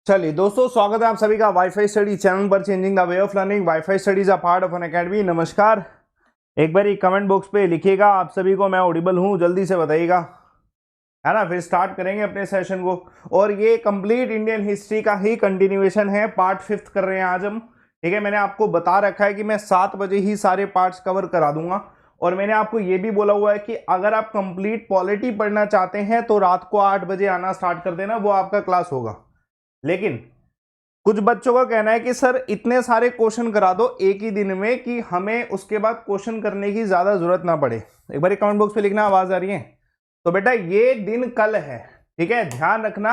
चलिए दोस्तों, स्वागत है आप सभी का वाईफाई स्टडी चैनल पर। Changing the way of learning, WiFi studies a part of an academy. नमस्कार। एक बार ही कमेंट बॉक्स पे लिखिएगा आप सभी को मैं ऑडिबल हूँ, जल्दी से बताइएगा, है ना। फिर स्टार्ट करेंगे अपने सेशन को। और ये कंप्लीट इंडियन हिस्ट्री का ही कंटिन्यूएशन है, पार्ट 5 कर रहे हैं आज हम। ठीक है, मैंने आपको बता रखा है कि मैं 7 बजे ही सारे पार्ट्स कवर करा दूंगा। और मैंने आपको ये भी बोला हुआ है कि अगर आप कंप्लीट पॉलिटी पढ़ना चाहते हैं तो रात को 8 बजे आना स्टार्ट कर देना, वो आपका क्लास होगा। लेकिन कुछ बच्चों का कहना है कि सर इतने सारे क्वेश्चन करा दो एक ही दिन में कि हमें उसके बाद क्वेश्चन करने की ज्यादा जरूरत ना पड़े। एक बार कमेंट बॉक्स पे लिखना, आवाज आ रही है? तो बेटा ये दिन कल है, ठीक है, ध्यान रखना,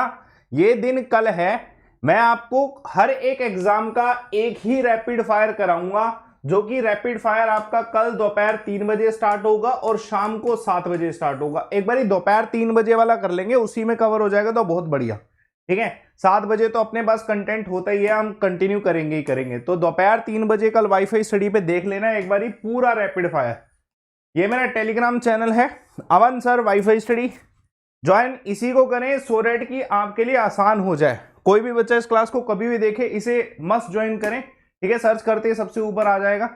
ये दिन कल है। मैं आपको हर एक एग्जाम का एक ही रैपिड फायर कराऊंगा, जो कि रैपिड फायर आपका कल दोपहर 3 बजे स्टार्ट होगा और शाम को 7 बजे स्टार्ट होगा। एक बार दोपहर 3 बजे वाला कर लेंगे, उसी में कवर हो जाएगा तो बहुत बढ़िया। ठीक है, 7 बजे तो अपने पास कंटेंट होता ही है, हम कंटिन्यू करेंगे ही करेंगे। तो दोपहर 3 बजे कल वाईफाई स्टडी पे देख लेना एक बारी पूरा रैपिड फायर। ये मेरा टेलीग्राम चैनल है, Avan sir WiFi study. Join इसी को करें सो दैट कि आपके लिए आसान हो जाए। कोई भी बच्चा इस क्लास को कभी भी देखे, इसे मस्ट ज्वाइन करें। ठीक है, सर्च करते ही सबसे ऊपर आ जाएगा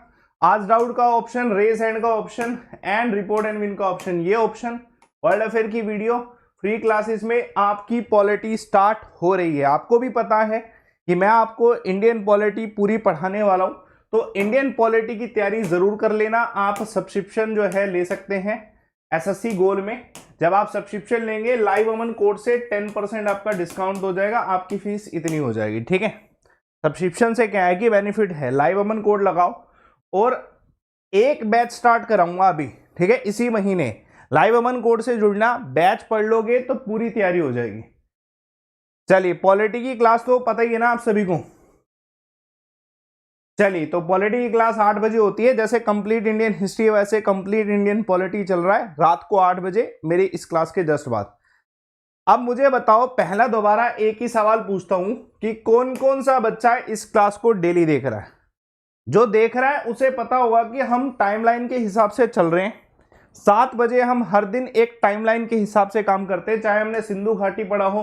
आज डाउट का ऑप्शन, रेज हैंड का option and report and win का ऑप्शन। ये ऑप्शन वर्ल्ड अफेयर की वीडियो फ्री क्लासेस में आपकी पॉलिटी स्टार्ट हो रही है। आपको भी पता है कि मैं आपको इंडियन पॉलिटी पूरी पढ़ाने वाला हूं, तो इंडियन पॉलिटी की तैयारी जरूर कर लेना। आप सब्सक्रिप्शन जो है ले सकते हैं एसएससी गोल में। जब आप सब्सक्रिप्शन लेंगे लाइव अमन कोड से 10% आपका डिस्काउंट हो जाएगा, आपकी फीस इतनी हो जाएगी। ठीक है, सब्सक्रिप्शन से क्या है कि बेनिफिट है, लाइव अमन कोड लगाओ और एक बैच स्टार्ट कराऊंगा अभी। ठीक है, इसी महीने लाइव अमन कोड से जुड़ना, बैच पढ़ लोगे तो पूरी तैयारी हो जाएगी। चलिए, पॉलिटी की क्लास तो पता ही है ना आप सभी को। चलिए, तो पॉलिटी की क्लास 8 बजे होती है, जैसे कंप्लीट इंडियन हिस्ट्री वैसे कंप्लीट इंडियन पॉलिटी चल रहा है रात को 8 बजे मेरी इस क्लास के जस्ट बाद। अब मुझे बताओ, पहला दोबारा एक ही सवाल पूछता हूं कि कौन कौन सा बच्चा इस क्लास को डेली देख रहा है। जो देख रहा है उसे पता होगा कि हम टाइमलाइन के हिसाब से चल रहे हैं। 7 बजे हम हर दिन एक टाइमलाइन के हिसाब से काम करते हैं, चाहे हमने सिंधु घाटी पढ़ा हो,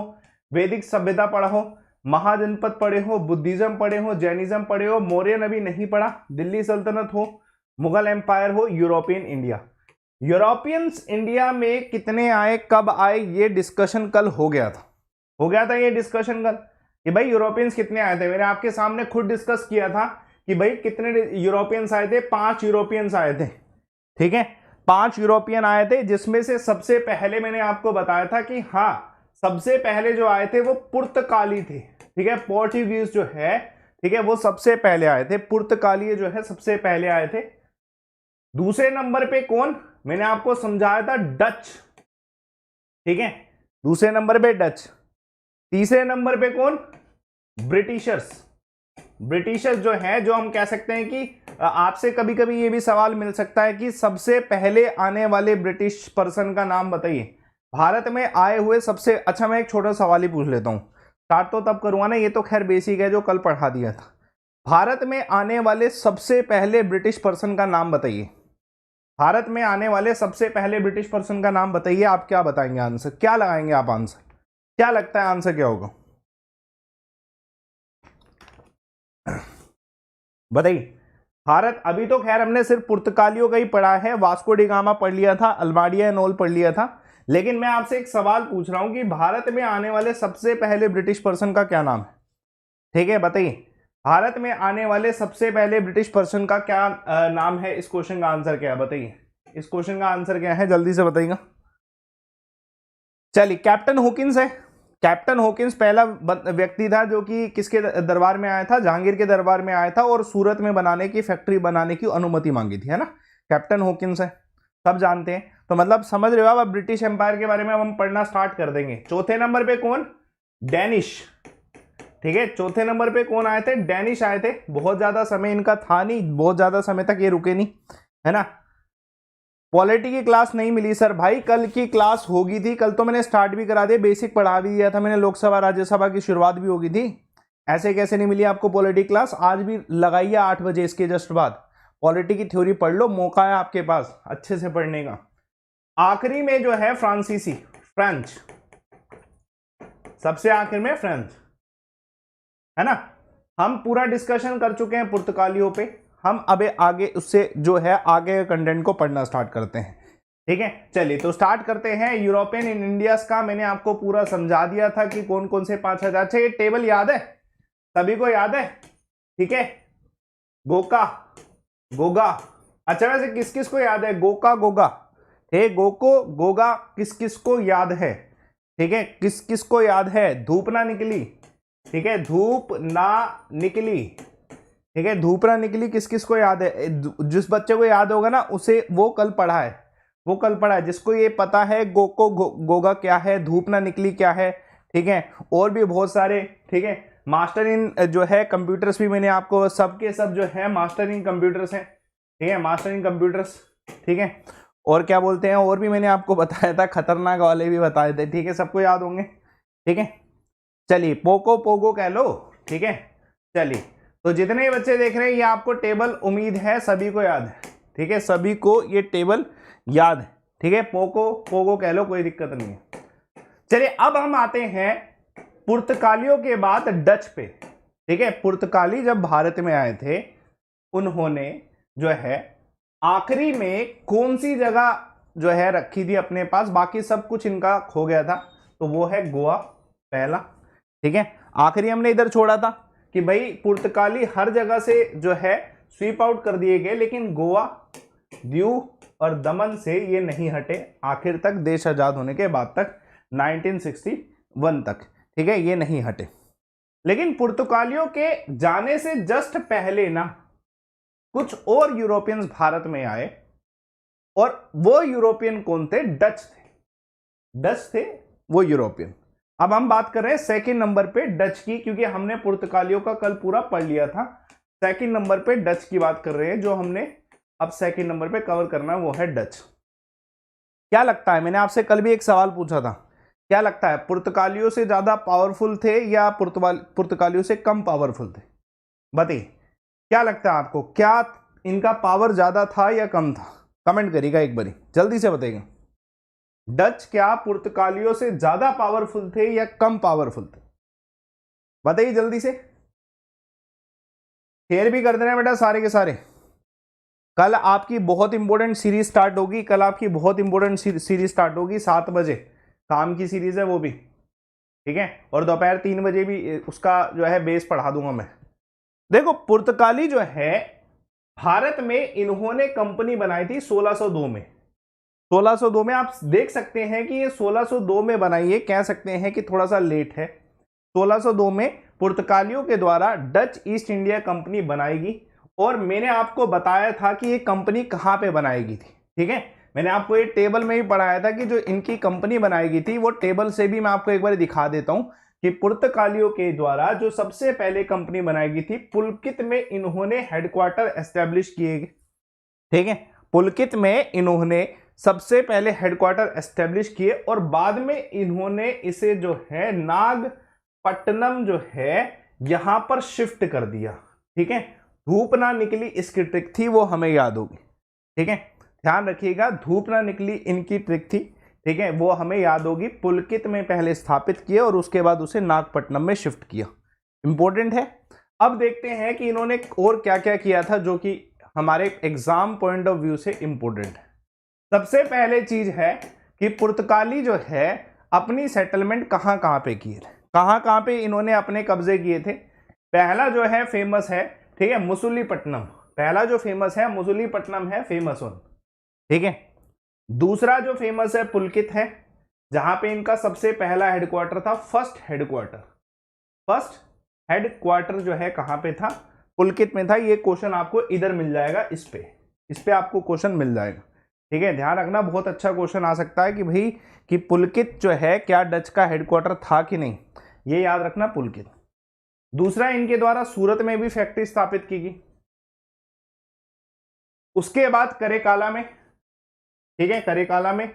वैदिक सभ्यता पढ़ा हो, महाजनपद पढ़े हो, बुद्धिज्म पढ़े हो, जैनिज्म पढ़े हो, मौर्य नबी नहीं पढ़ा, दिल्ली सल्तनत हो, मुगल एम्पायर हो, यूरोपियन इंडिया। यूरोपियंस इंडिया में कितने आए, कब आए, ये डिस्कशन कल हो गया था ये डिस्कशन कल कि भाई यूरोपियंस कितने आए थे। मैंने आपके सामने खुद डिस्कस किया था कि भाई कितने यूरोपियंस आए थे। 5 यूरोपियंस आए थे। ठीक है, 5 यूरोपियन आए थे, जिसमें से सबसे पहले मैंने आपको बताया था कि हाँ, सबसे पहले जो आए थे वो पुर्तगाली थे। ठीक है, पोर्टुगीज जो है, ठीक है, वो सबसे पहले आए थे। पुर्तगाली जो है सबसे पहले आए थे। दूसरे नंबर पे कौन, मैंने आपको समझाया था, डच। ठीक है, दूसरे नंबर पे डच। तीसरे नंबर पे कौन, ब्रिटिशर्स। ब्रिटिशर्स जो है, जो हम कह सकते हैं कि आपसे कभी कभी ये भी सवाल मिल सकता है कि सबसे पहले आने वाले ब्रिटिश पर्सन का नाम बताइए। भारत में आए हुए सबसे, अच्छा मैं एक छोटा सवाल ही पूछ लेता हूं, स्टार्ट तो तब करूंगा ना, ये तो खैर बेसिक है जो कल पढ़ा दिया था। भारत में आने वाले सबसे पहले ब्रिटिश पर्सन का नाम बताइए। भारत में आने वाले सबसे पहले ब्रिटिश पर्सन का नाम बताइए। आप क्या बताएंगे आंसर, क्या लगाएंगे आप आंसर, क्या लगता है आंसर क्या होगा बताइए। भारत, अभी तो खैर हमने सिर्फ पुर्तगालियों का ही पढ़ा है, वास्को डी गामा पढ़ लिया था, अल्माडिया एंड ऑल पढ़ लिया था। लेकिन मैं आपसे एक सवाल पूछ रहा हूं कि भारत में आने वाले सबसे पहले ब्रिटिश पर्सन का क्या नाम है। ठीक है, बताइए, भारत में आने वाले सबसे पहले ब्रिटिश पर्सन का क्या नाम है। इस क्वेश्चन का आंसर क्या है बताइए, इस क्वेश्चन का आंसर क्या है, जल्दी से बताइएगा। चलिए, कैप्टन हॉकिंस है। कैप्टन हॉकिंस पहला व्यक्ति था जो कि किसके दरबार में आया था, जहांगीर के दरबार में आया था और सूरत में बनाने की, फैक्ट्री बनाने की अनुमति मांगी थी, है ना। कैप्टन हॉकिंस है, सब जानते हैं। तो मतलब समझ रहे हो, अब ब्रिटिश एम्पायर के बारे में हम पढ़ना स्टार्ट कर देंगे। चौथे नंबर पे कौन, डेनिश। ठीक है, चौथे नंबर पे कौन आए थे, डेनिश आए थे। बहुत ज्यादा समय इनका था नहीं, बहुत ज्यादा समय तक ये रुके नहीं, है ना। पॉलिटी की क्लास नहीं मिली सर, भाई कल की क्लास होगी थी, कल तो मैंने स्टार्ट भी करा दिया, बेसिक पढ़ा भी दिया था मैंने, लोकसभा राज्यसभा की शुरुआत भी होगी थी। ऐसे कैसे नहीं मिली आपको पॉलिटी क्लास, आज भी लगाइए 8 बजे इसके जस्ट बाद। पॉलिटी की थ्योरी पढ़ लो, मौका है आपके पास अच्छे से पढ़ने का। आखिरी में जो है फ्रांसीसी, फ्रेंच, सबसे आखिर में फ्रेंच। है ना। हम पूरा डिस्कशन कर चुके हैं पुर्तगालियों पे, हम अब आगे उससे जो है आगे कंटेंट को पढ़ना स्टार्ट करते हैं। ठीक है, चलिए तो स्टार्ट करते हैं। यूरोपियन इन इंडियाज का मैंने आपको पूरा समझा दिया था कि कौन कौन से 5000। अच्छा, ये टेबल याद है, सभी को याद है? ठीक है, गोका गोगा। अच्छा, वैसे किस किस को याद है गोका गोगा? गोको गोगा किस किस को याद है? ठीक है, किस किस को याद है? धूप ना निकली, ठीक है, धूप ना निकली, ठीक है, धूप ना निकली किस किस को याद है? जिस बच्चे को याद होगा ना उसे वो कल पढ़ा है, वो कल पढ़ा है। जिसको ये पता है गोको गोगा क्या है, धूप ना निकली क्या है, ठीक है, और भी बहुत सारे। ठीक है, मास्टर इन जो है कंप्यूटर्स भी मैंने आपको सबके सब जो है मास्टर इन कंप्यूटर्स हैं। ठीक है, मास्टर इन कंप्यूटर्स। ठीक है, और क्या बोलते हैं, और भी मैंने आपको बताया था, खतरनाक वाले भी बताए थे। ठीक है, सबको याद होंगे। ठीक है, चलिए पोको पोगो कह लो। ठीक है, चलिए तो जितने बच्चे देख रहे हैं ये आपको टेबल उम्मीद है सभी को याद है। ठीक है, सभी को ये टेबल याद है। ठीक है, पोको पोगो कह लो, कोई दिक्कत नहीं है। चलिए अब हम आते हैं पुर्तगालियों के बाद डच पे। ठीक है, पुर्तगाली जब भारत में आए थे उन्होंने जो है आखिरी में कौन सी जगह जो है रखी थी अपने पास, बाकी सब कुछ इनका खो गया था, तो वो है गोवा पहला। ठीक है, आखिरी हमने इधर छोड़ा था कि भाई पुर्तगाली हर जगह से जो है स्वीप आउट कर दिए गए, लेकिन गोवा, दीव और दमन से ये नहीं हटे आखिर तक, देश आजाद होने के बाद तक 1961 तक। ठीक है, ये नहीं हटे। लेकिन पुर्तगालियों के जाने से जस्ट पहले ना कुछ और यूरोपियंस भारत में आए, और वो यूरोपियन कौन थे? डच थे। डच थे वो यूरोपियन। अब हम बात कर रहे हैं सेकंड नंबर पे डच की, क्योंकि हमने पुर्तगालियों का कल पूरा पढ़ लिया था। सेकंड नंबर पे डच की बात कर रहे हैं, जो हमने अब सेकंड नंबर पे कवर करना है वो है डच। क्या लगता है, मैंने आपसे कल भी एक सवाल पूछा था, क्या लगता है पुर्तगालियों से ज्यादा पावरफुल थे या पुर्तगालियों से कम पावरफुल थे? बताइए, क्या लगता है आपको, क्या इनका पावर ज्यादा था या कम था? कमेंट करिएगा एक बारी, जल्दी से बताइएगा। डच क्या पुर्तगालियों से ज्यादा पावरफुल थे या कम पावरफुल थे? बताइए जल्दी से। शेयर भी कर देना बेटा सारे के सारे। कल आपकी बहुत इंपॉर्टेंट सीरीज स्टार्ट होगी, कल आपकी बहुत इंपॉर्टेंट सीरीज स्टार्ट होगी 7 बजे, काम की सीरीज है वो भी। ठीक है, और दोपहर 3 बजे भी उसका जो है बेस पढ़ा दूंगा मैं। देखो पुर्तगाली जो है भारत में इन्होंने कंपनी बनाई थी 1602 में। 1602 में आप देख सकते हैं कि ये 1602 में बनाई है, कह सकते हैं कि थोड़ा सा लेट है। 1602 में पुर्तगालियों के द्वारा डच ईस्ट इंडिया कंपनी बनाएगी, और मैंने आपको बताया था कि ये कंपनी कहां पे बनाएगी थी। ठीक है, मैंने आपको ये टेबल में ही पढ़ाया था कि जो इनकी कंपनी बनाएगी थी, वो टेबल से भी मैं आपको एक बार दिखा देता हूं कि पुर्तगालियों के द्वारा जो सबसे पहले कंपनी बनाएगी थी पुलकित में इन्होंने हेडक्वार्टर एस्टेब्लिश किए। ठीक है, पुलकित में इन्होंने सबसे पहले हेडक्वार्टर एस्टेब्लिश किए, और बाद में इन्होंने इसे जो है नागपट्टनम जो है यहां पर शिफ्ट कर दिया। ठीक है, धूप ना निकली इसकी ट्रिक थी, वो हमें याद होगी। ठीक है, ध्यान रखिएगा, धूप ना निकली इनकी ट्रिक थी। ठीक है, वो हमें याद होगी। पुलकित में पहले स्थापित किए और उसके बाद उसे नागपट्टनम में शिफ्ट किया, इंपॉर्टेंट है। अब देखते हैं कि इन्होंने और क्या क्या किया था जो कि हमारे एग्जाम पॉइंट ऑफ व्यू से इंपॉर्टेंट है। सबसे पहले चीज है कि पुर्तगाली जो है अपनी सेटलमेंट कहां कहां पे किए थे, कहां कहां पे इन्होंने अपने कब्जे किए थे। पहला जो है फेमस है, ठीक है, मुसुलीपट्टनम। पहला जो फेमस है मुसुलीपट्टनम है, फेमस वन। ठीक है, दूसरा जो फेमस है पुलकित है, जहां पे इनका सबसे पहला हेडक्वार्टर था, फर्स्ट हेडक्वार्टर जो है कहां पे था? पुलकित में था। ये क्वेश्चन आपको इधर मिल जाएगा, इस पे आपको क्वेश्चन मिल जाएगा। ठीक है, ध्यान रखना, बहुत अच्छा क्वेश्चन आ सकता है कि भाई कि पुलकित जो है क्या डच का हेडक्वार्टर था कि नहीं, ये याद रखना, पुलकित। दूसरा, इनके द्वारा सूरत में भी फैक्ट्री स्थापित की गई। उसके बाद करेकाला में, ठीक है, करेकाला में।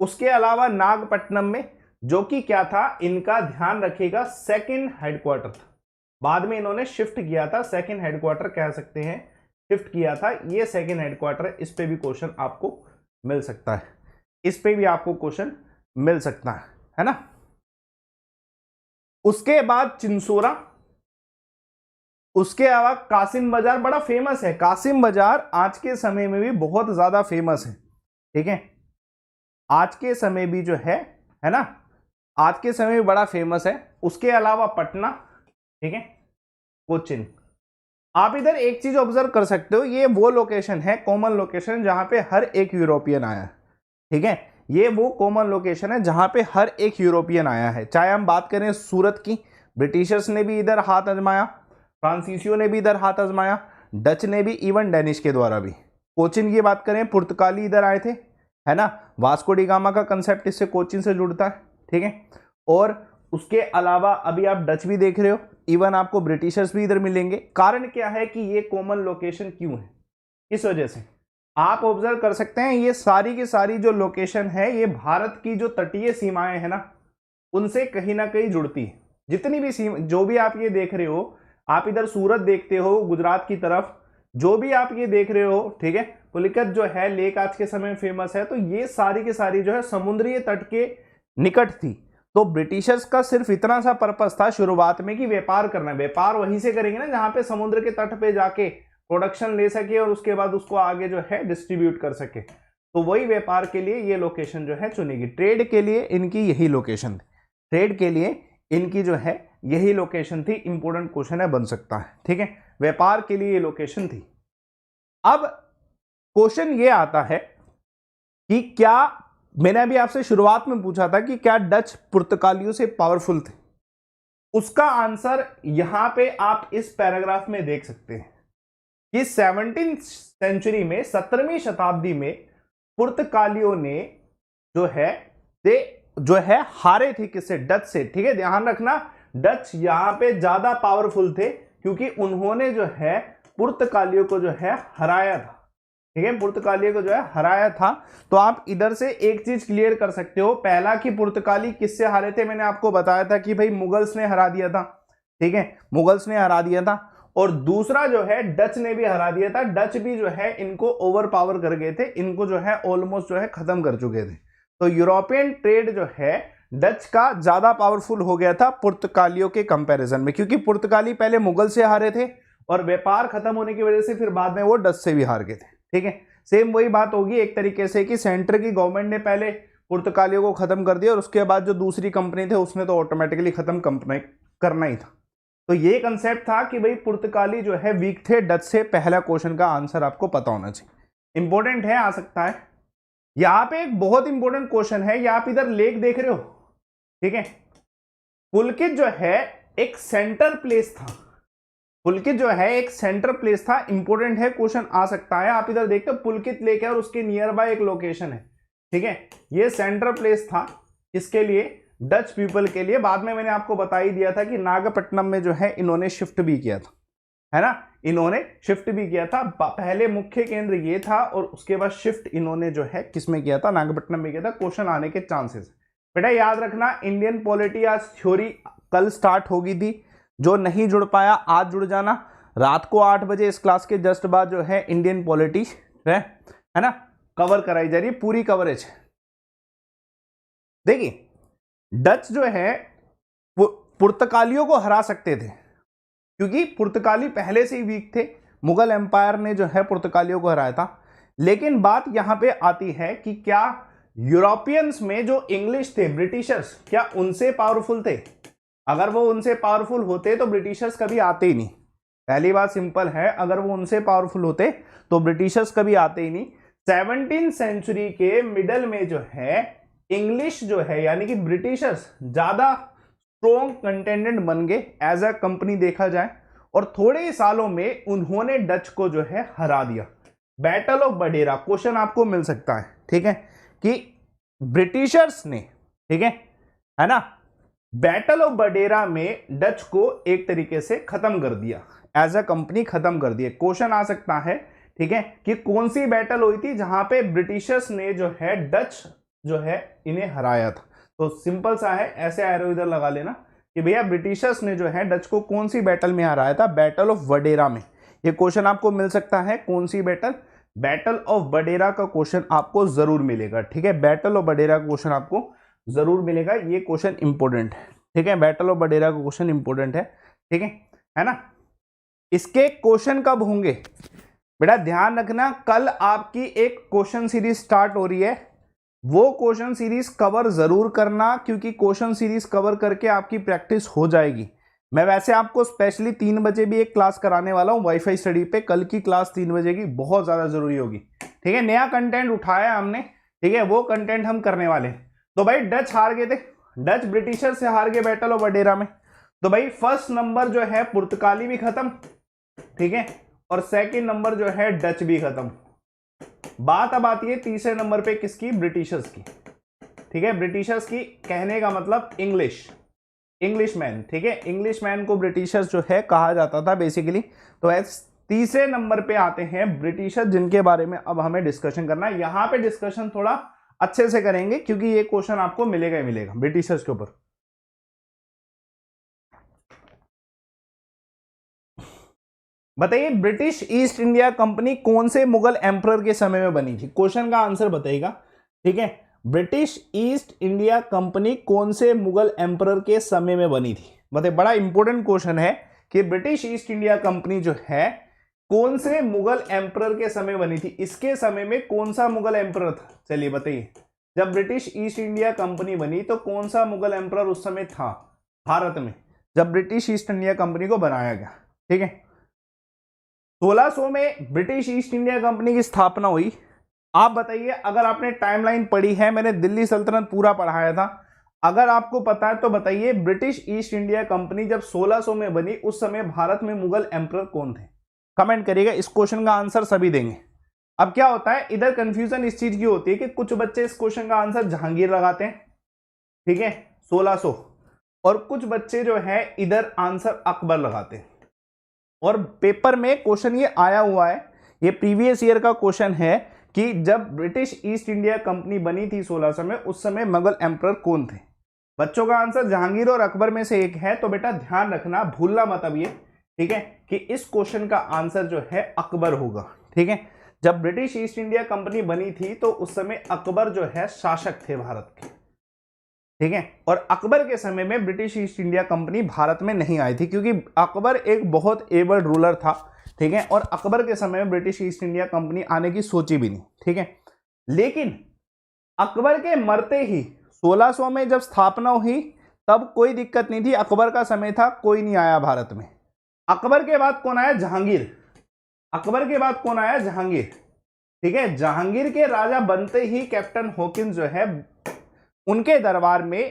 उसके अलावा नागपट्टनम में, जो कि क्या था इनका, ध्यान रखिएगा, सेकंड हेडक्वार्टर था। बाद में इन्होंने शिफ्ट किया था, सेकंड हेडक्वार्टर कह सकते हैं, शिफ्ट किया था। ये सेकंड हेडक्वार्टर, इस पे भी क्वेश्चन आपको मिल सकता है, इस पे भी आपको क्वेश्चन मिल सकता है ना। उसके बाद चिंसोरा, उसके अलावा कासिम बाजार बड़ा फेमस है, कासिम बाजार आज के समय में भी बहुत ज्यादा फेमस है, ठीक है, आज के समय भी जो है ना, आज के समय में बड़ा फेमस है। उसके अलावा पटना, ठीक है, कोचिन। आप इधर एक चीज ऑब्जर्व कर सकते हो, ये वो लोकेशन है, कॉमन लोकेशन, जहां पे हर एक यूरोपियन आया है, ठीक है, ये वो कॉमन लोकेशन है जहां पे हर एक यूरोपियन आया है। चाहे हम बात करें सूरत की, ब्रिटिशर्स ने भी इधर हाथ आजमाया, फ्रांसीसियों ने भी इधर हाथ आजमाया, डच ने भी, इवन डेनिश के द्वारा भी। कोचिन की बात करें, पुर्तगाली इधर आए थे, है ना, वास्को डी गामा का कंसेप्ट इससे कोचिन से जुड़ता है, ठीक है। और उसके अलावा अभी आप डच भी देख रहे हो, इवन आपको ब्रिटिशर्स भी इधर मिलेंगे। कारण क्या है कि ये कॉमन लोकेशन क्यों है, इस वजह से आप ऑब्जर्व कर सकते हैं, ये सारी की सारी जो लोकेशन है ये भारत की जो तटीय सीमाएं है ना, उनसे कहीं ना कहीं जुड़ती है। जितनी भी सीमा, जो भी आप ये देख रहे हो, आप इधर सूरत देखते हो गुजरात की तरफ, जो भी आप ये देख रहे हो, ठीक है, पुलिकत जो है लेक आज के समय में फेमस है, तो ये सारी की सारी जो है समुद्री तट के निकट थी। तो ब्रिटिशर्स का सिर्फ इतना सा पर्पस था शुरुआत में कि व्यापार करना, व्यापार वहीं से करेंगे ना जहां पे समुद्र के तट पे जाके प्रोडक्शन ले सके और उसके बाद उसको आगे जो है डिस्ट्रीब्यूट कर सके। तो वही व्यापार के लिए ये लोकेशन जो है चुनेगी, ट्रेड के लिए इनकी यही लोकेशन थी, ट्रेड के लिए इनकी जो है यही लोकेशन थी। इंपोर्टेंट क्वेश्चन है, बन सकता है, ठीक है, व्यापार के लिए ये लोकेशन थी। अब क्वेश्चन ये आता है कि क्या, मैंने अभी आपसे शुरुआत में पूछा था कि क्या डच पुर्तगालियों से पावरफुल थे, उसका आंसर यहां पे आप इस पैराग्राफ में देख सकते हैं कि 17वीं सेंचुरी में, 17वीं शताब्दी में पुर्तगालियों ने जो है हारे थे किससे, डच से, ठीक है, ध्यान रखना डच यहां पे ज्यादा पावरफुल थे क्योंकि उन्होंने जो है पुर्तगालियों को जो है हराया था, ठीक है, पुर्तगालियों को जो है हराया था। तो आप इधर से एक चीज क्लियर कर सकते हो, पहला कि पुर्तगाली किससे हारे थे, मैंने आपको बताया था कि भाई मुगल्स ने हरा दिया था, ठीक है, मुगल्स ने हरा दिया था। और दूसरा जो है डच ने भी हरा दिया था, डच भी जो है इनको ओवर पावर कर गए थे, इनको जो है ऑलमोस्ट जो है खत्म कर चुके थे। तो यूरोपियन ट्रेड जो है डच का ज्यादा पावरफुल हो गया था पुर्तगालियों के कंपैरिजन में, क्योंकि पुर्तगाली पहले मुगल से हारे थे और व्यापार खत्म होने की वजह से फिर बाद में वो डच से भी हार गए थे, ठीक है। सेम वही बात होगी एक तरीके से कि सेंटर की गवर्नमेंट ने पहले पुर्तगालियों को खत्म कर दिया और उसके बाद जो दूसरी कंपनी थे उसने तो ऑटोमेटिकली खत्म करना ही था। तो ये कंसेप्ट था कि भाई पुर्तगाली जो है वीक थे डच से। पहला क्वेश्चन का आंसर आपको पता होना चाहिए, इंपॉर्टेंट है, आ सकता है। यहां पे एक बहुत इंपॉर्टेंट क्वेश्चन है, ये आप इधर लेक देख रहे हो, ठीक है, पुलकित जो है एक सेंटर प्लेस था, पुलकित जो है एक सेंटर प्लेस था, इंपॉर्टेंट है, क्वेश्चन आ सकता है। आप इधर देखते हो पुलकित लेक है और उसके नियर बाय एक लोकेशन है, ठीक है, ये सेंटर प्लेस था इसके लिए, डच पीपल के लिए। बाद में मैंने आपको बता ही दिया था कि नागपट्टनम में जो है इन्होंने शिफ्ट भी किया था, है ना, इन्होंने शिफ्ट भी किया था। पहले मुख्य केंद्र ये था और उसके बाद शिफ्ट इन्होंने जो है किसमें किया था, नागपट्टनम में किया था। क्वेश्चन आने के चांसेस, बेटा याद रखना, इंडियन पॉलिटी आज थ्योरी कल स्टार्ट होगी थी, जो नहीं जुड़ पाया आज जुड़ जाना। रात को 8 बजे इस क्लास के जस्ट बाद जो है इंडियन पॉलिटी है ना, कवर कराई जा रही है, पूरी कवरेज। देखिए डच जो है पुर्तगालियों को हरा सकते थे क्योंकि पुर्तगाली पहले से ही वीक थे, मुगल एम्पायर ने जो है पुर्तगालियों को हराया था। लेकिन बात यहां पे आती है कि क्या यूरोपियंस में जो इंग्लिश थे, ब्रिटिशर्स, क्या उनसे पावरफुल थे? अगर वो उनसे पावरफुल होते तो ब्रिटिशर्स कभी आते ही नहीं। पहली बात सिंपल है, अगर वो उनसे पावरफुल होते तो ब्रिटिशर्स कभी आते ही नहीं। 17वीं सेंचुरी के मिडल में जो है इंग्लिश जो है यानी कि ब्रिटिशर्स ज्यादा स्ट्रॉन्ग कंटेंडेंट बन गए एज अ कंपनी देखा जाए, और थोड़े ही सालों में उन्होंने डच को जो है हरा दिया। बैटल ऑफ बडेरा क्वेश्चन आपको मिल सकता है, ठीक है, कि ब्रिटिशर्स ने, ठीक है ना, बैटल ऑफ बडेरा में डच को एक तरीके से खत्म कर दिया, एज अ कंपनी खत्म कर दिया। क्वेश्चन आ सकता है, ठीक है, कि कौन सी बैटल हुई थी जहां पे ब्रिटिशर्स ने जो है डच जो है इन्हें हराया था। तो सिंपल सा है, ऐसे एरो इधर लगा लेना कि भैया ब्रिटिशर्स ने जो है डच को कौन सी बैटल में हराया था, बैटल ऑफ वडेरा में। ये क्वेश्चन आपको मिल सकता है, कौन सी बैटल, बैटल ऑफ बडेरा का क्वेश्चन आपको जरूर मिलेगा, ठीक है, बैटल ऑफ बडेरा का क्वेश्चन आपको जरूर मिलेगा, ये क्वेश्चन इंपॉर्टेंट है, ठीक है, बैटल ऑफ बडेरा का क्वेश्चन इंपॉर्टेंट है, ठीक है ना। इसके क्वेश्चन कब होंगे बेटा, ध्यान रखना, कल आपकी एक क्वेश्चन सीरीज स्टार्ट हो रही है, वो क्वेश्चन सीरीज कवर जरूर करना, क्योंकि क्वेश्चन सीरीज कवर करके आपकी प्रैक्टिस हो जाएगी। मैं वैसे आपको स्पेशली 3 बजे भी एक क्लास कराने वाला हूं वाईफाई स्टडी पे, कल की क्लास 3 बजे की बहुत ज्यादा जरूरी होगी। ठीक है, नया कंटेंट उठाया हमने, ठीक है, वो कंटेंट हम करने वाले हैं। तो भाई डच हार गए थे, डच ब्रिटिशर से हार गए बैटल ऑफ वडेरा में। तो भाई फर्स्ट नंबर जो है पुर्तगाली भी खत्म, ठीक है, और सेकंड नंबर जो है डच भी खत्म। बात अब आती है तीसरे नंबर पे किसकी, ब्रिटिशर्स की। ठीक है, ब्रिटिशर्स की कहने का मतलब इंग्लिशमैन, ठीक है, इंग्लिशमैन को ब्रिटिशर्स जो है कहा जाता था बेसिकली। तो तीसरे नंबर पे आते हैं ब्रिटिशर्स, जिनके बारे में अब हमें डिस्कशन करना है। यहां पे डिस्कशन थोड़ा अच्छे से करेंगे, क्योंकि ये क्वेश्चन आपको मिलेगा ही मिलेगा ब्रिटिशर्स के ऊपर। बताइए ब्रिटिश ईस्ट इंडिया कंपनी कौन से मुगल एम्परर के समय में बनी थी, क्वेश्चन का आंसर बताइएगा। ठीक है, ब्रिटिश ईस्ट इंडिया कंपनी कौन से मुगल एम्परर के समय में बनी थी, बताइए। बड़ा इंपॉर्टेंट क्वेश्चन है कि ब्रिटिश ईस्ट इंडिया कंपनी जो है कौन से मुगल एम्परर के समय बनी थी, इसके समय में कौन सा मुगल एम्परर था, चलिए बताइए। जब ब्रिटिश ईस्ट इंडिया कंपनी बनी तो कौन सा मुगल एम्परर उस समय था भारत में, जब ब्रिटिश ईस्ट इंडिया कंपनी को बनाया गया। ठीक है, 1600 में ब्रिटिश ईस्ट इंडिया कंपनी की स्थापना हुई। आप बताइए, अगर आपने टाइमलाइन पढ़ी है, मैंने दिल्ली सल्तनत पूरा पढ़ाया था, अगर आपको पता है तो बताइए ब्रिटिश ईस्ट इंडिया कंपनी जब 1600 में बनी उस समय भारत में मुगल एम्परर कौन थे, कमेंट करिएगा। इस क्वेश्चन का आंसर सभी देंगे। अब क्या होता है, इधर कंफ्यूजन इस चीज की होती है कि कुछ बच्चे इस क्वेश्चन का आंसर जहांगीर लगाते हैं, ठीक है, 1600, और कुछ बच्चे जो है इधर आंसर अकबर लगाते हैं। और पेपर में क्वेश्चन ये आया हुआ है, ये प्रीवियस ईयर का क्वेश्चन है कि जब ब्रिटिश ईस्ट इंडिया कंपनी बनी थी 1600 में, उस समय मुगल एम्परर कौन थे। बच्चों का आंसर जहांगीर और अकबर में से एक है, तो बेटा ध्यान रखना, भूलना मत अब ये, ठीक है, कि इस क्वेश्चन का आंसर जो है अकबर होगा। ठीक है, जब ब्रिटिश ईस्ट इंडिया कंपनी बनी थी तो उस समय अकबर जो है शासक थे भारत के। ठीक है, और अकबर के समय में British east India company Bharat में नहीं आई थी, क्योंकि अकबर एक बहुत एबल रूलर था। ठीक है, और अकबर के समय में ब्रिटिश ईस्ट इंडिया कंपनी आने की सोची भी नहीं। ठीक है, लेकिन अकबर के मरते ही 1600 में जब स्थापना हुई तब कोई दिक्कत नहीं थी, अकबर का समय था, कोई नहीं आया भारत में। अकबर के बाद कौन आया, जहांगीर। अकबर के बाद कौन आया, जहांगीर। ठीक है, जहांगीर के राजा बनते ही कैप्टन हॉकिंस जो है उनके दरबार में,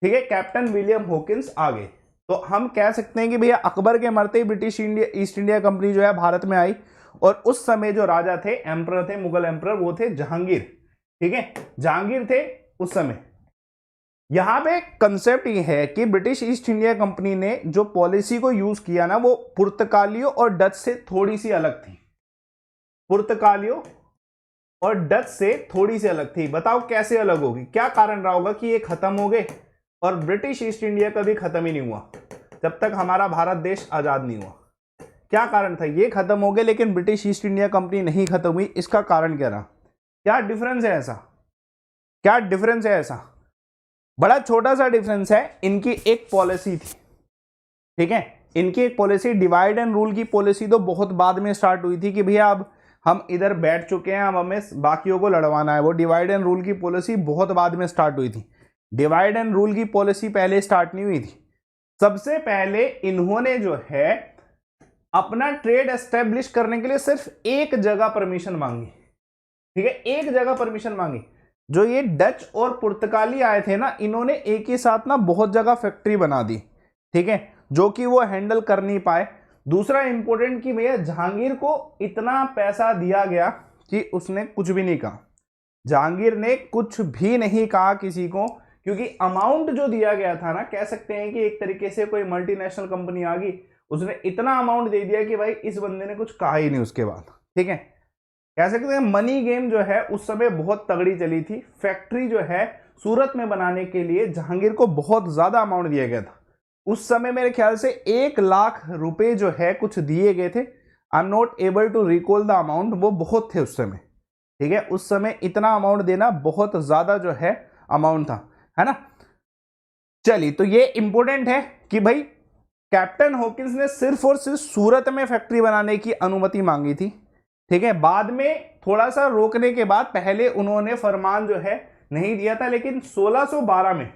ठीक है, कैप्टन विलियम हॉकिंस आ गए। तो हम कह सकते हैं कि भैया अकबर के मरते ही ब्रिटिश ईस्ट इंडिया कंपनी जो है भारत में आई, और उस समय जो राजा थे, एम्परर थे, मुगल एम्परर, वो थे जहांगीर। ठीक है, जहांगीर थे उस समय। यहां पे कंसेप्ट ये है कि ब्रिटिश ईस्ट इंडिया कंपनी ने जो पॉलिसी को यूज किया ना, वो पुर्तगालियों और डच से थोड़ी सी अलग थी। पुर्तगालियों और डच से थोड़ी सी अलग थी। बताओ कैसे अलग होगी, क्या कारण रहा होगा कि ये खत्म हो गए और ब्रिटिश ईस्ट इंडिया कभी खत्म ही नहीं हुआ जब तक हमारा भारत देश आजाद नहीं हुआ। क्या कारण था, ये खत्म हो गए लेकिन ब्रिटिश ईस्ट इंडिया कंपनी नहीं खत्म हुई, इसका कारण क्या रहा, क्या डिफरेंस है ऐसा, क्या डिफरेंस है ऐसा। बड़ा छोटा सा डिफरेंस है, इनकी एक पॉलिसी थी। ठीक है, इनकी एक पॉलिसी, डिवाइड एंड रूल की पॉलिसी तो बहुत बाद में स्टार्ट हुई थी कि भैया अब हम इधर बैठ चुके हैं, अब हमें बाकियों को लड़वाना है। वो डिवाइड एंड रूल की पॉलिसी बहुत बाद में स्टार्ट हुई थी। डिवाइड एंड रूल की पॉलिसी पहले स्टार्ट नहीं हुई थी। सबसे पहले इन्होंने जो है अपना ट्रेड एस्टेब्लिश करने के लिए सिर्फ एक जगह परमिशन मांगी। ठीक है, एक जगह परमिशन मांगी। जो ये डच और पुर्तगाली आए थे ना, इन्होंने एक ही साथ ना बहुत जगह फैक्ट्री बना दी। ठीक है, जो कि वो हैंडल कर नहीं पाए। दूसरा इंपॉर्टेंट कि भैया जहांगीर को इतना पैसा दिया गया कि उसने कुछ भी नहीं कहा। जहांगीर ने कुछ भी नहीं कहा किसी को, क्योंकि अमाउंट जो दिया गया था ना, कह सकते हैं कि एक तरीके से कोई मल्टीनेशनल कंपनी आ गई, उसने इतना अमाउंट दे दिया कि भाई इस बंदे ने कुछ कहा ही नहीं उसके बाद। ठीक है, कह सकते हैं मनी गेम जो है उस समय बहुत तगड़ी चली थी। फैक्ट्री जो है सूरत में बनाने के लिए जहांगीर को बहुत ज्यादा अमाउंट दिया गया था। उस समय मेरे ख्याल से 1 लाख रुपए जो है कुछ दिए गए थे। I am not able to recall the amount, वो बहुत थे उस समय। ठीक है, उस समय इतना अमाउंट देना बहुत ज्यादा जो है अमाउंट था, है ना। चलिए, तो ये इंपॉर्टेंट है कि भाई कैप्टन हॉकिंस ने सिर्फ और सिर्फ सूरत में फैक्ट्री बनाने की अनुमति मांगी थी, ठीक है। बाद में थोड़ा सा रोकने के बाद पहले उन्होंने फरमान जो है नहीं दिया था, लेकिन 1612 में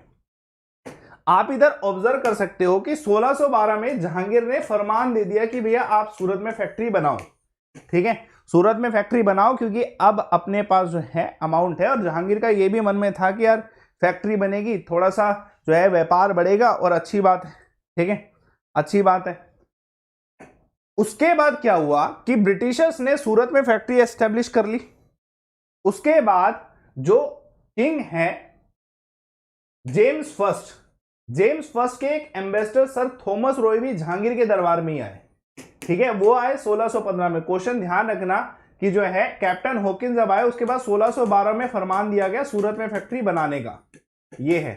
आप इधर ऑब्जर्व कर सकते हो कि 1612 में जहांगीर ने फरमान दे दिया कि भैया आप सूरत में फैक्ट्री बनाओ, ठीक है, सूरत में फैक्ट्री बनाओ, क्योंकि अब अपने पास जो है अमाउंट है। और जहांगीर का ये भी मन में था कि यार फैक्ट्री बनेगी, थोड़ा सा जो है व्यापार बढ़ेगा और अच्छी बात है, ठीक है, अच्छी बात है। उसके बाद क्या हुआ कि ब्रिटिशर्स ने सूरत में फैक्ट्री एस्टेब्लिश कर ली। उसके बाद जो किंग है जेम्स फर्स्ट के एक एम्बेसडर सर थॉमस रॉय भी जहांगीर के दरबार में ही आए, ठीक है, वो आए 1615 में। क्वेश्चन ध्यान रखना कि जो है कैप्टन हॉकिंस जब आए उसके बाद 1612 में फरमान दिया गया सूरत में फैक्ट्री बनाने का, ये है।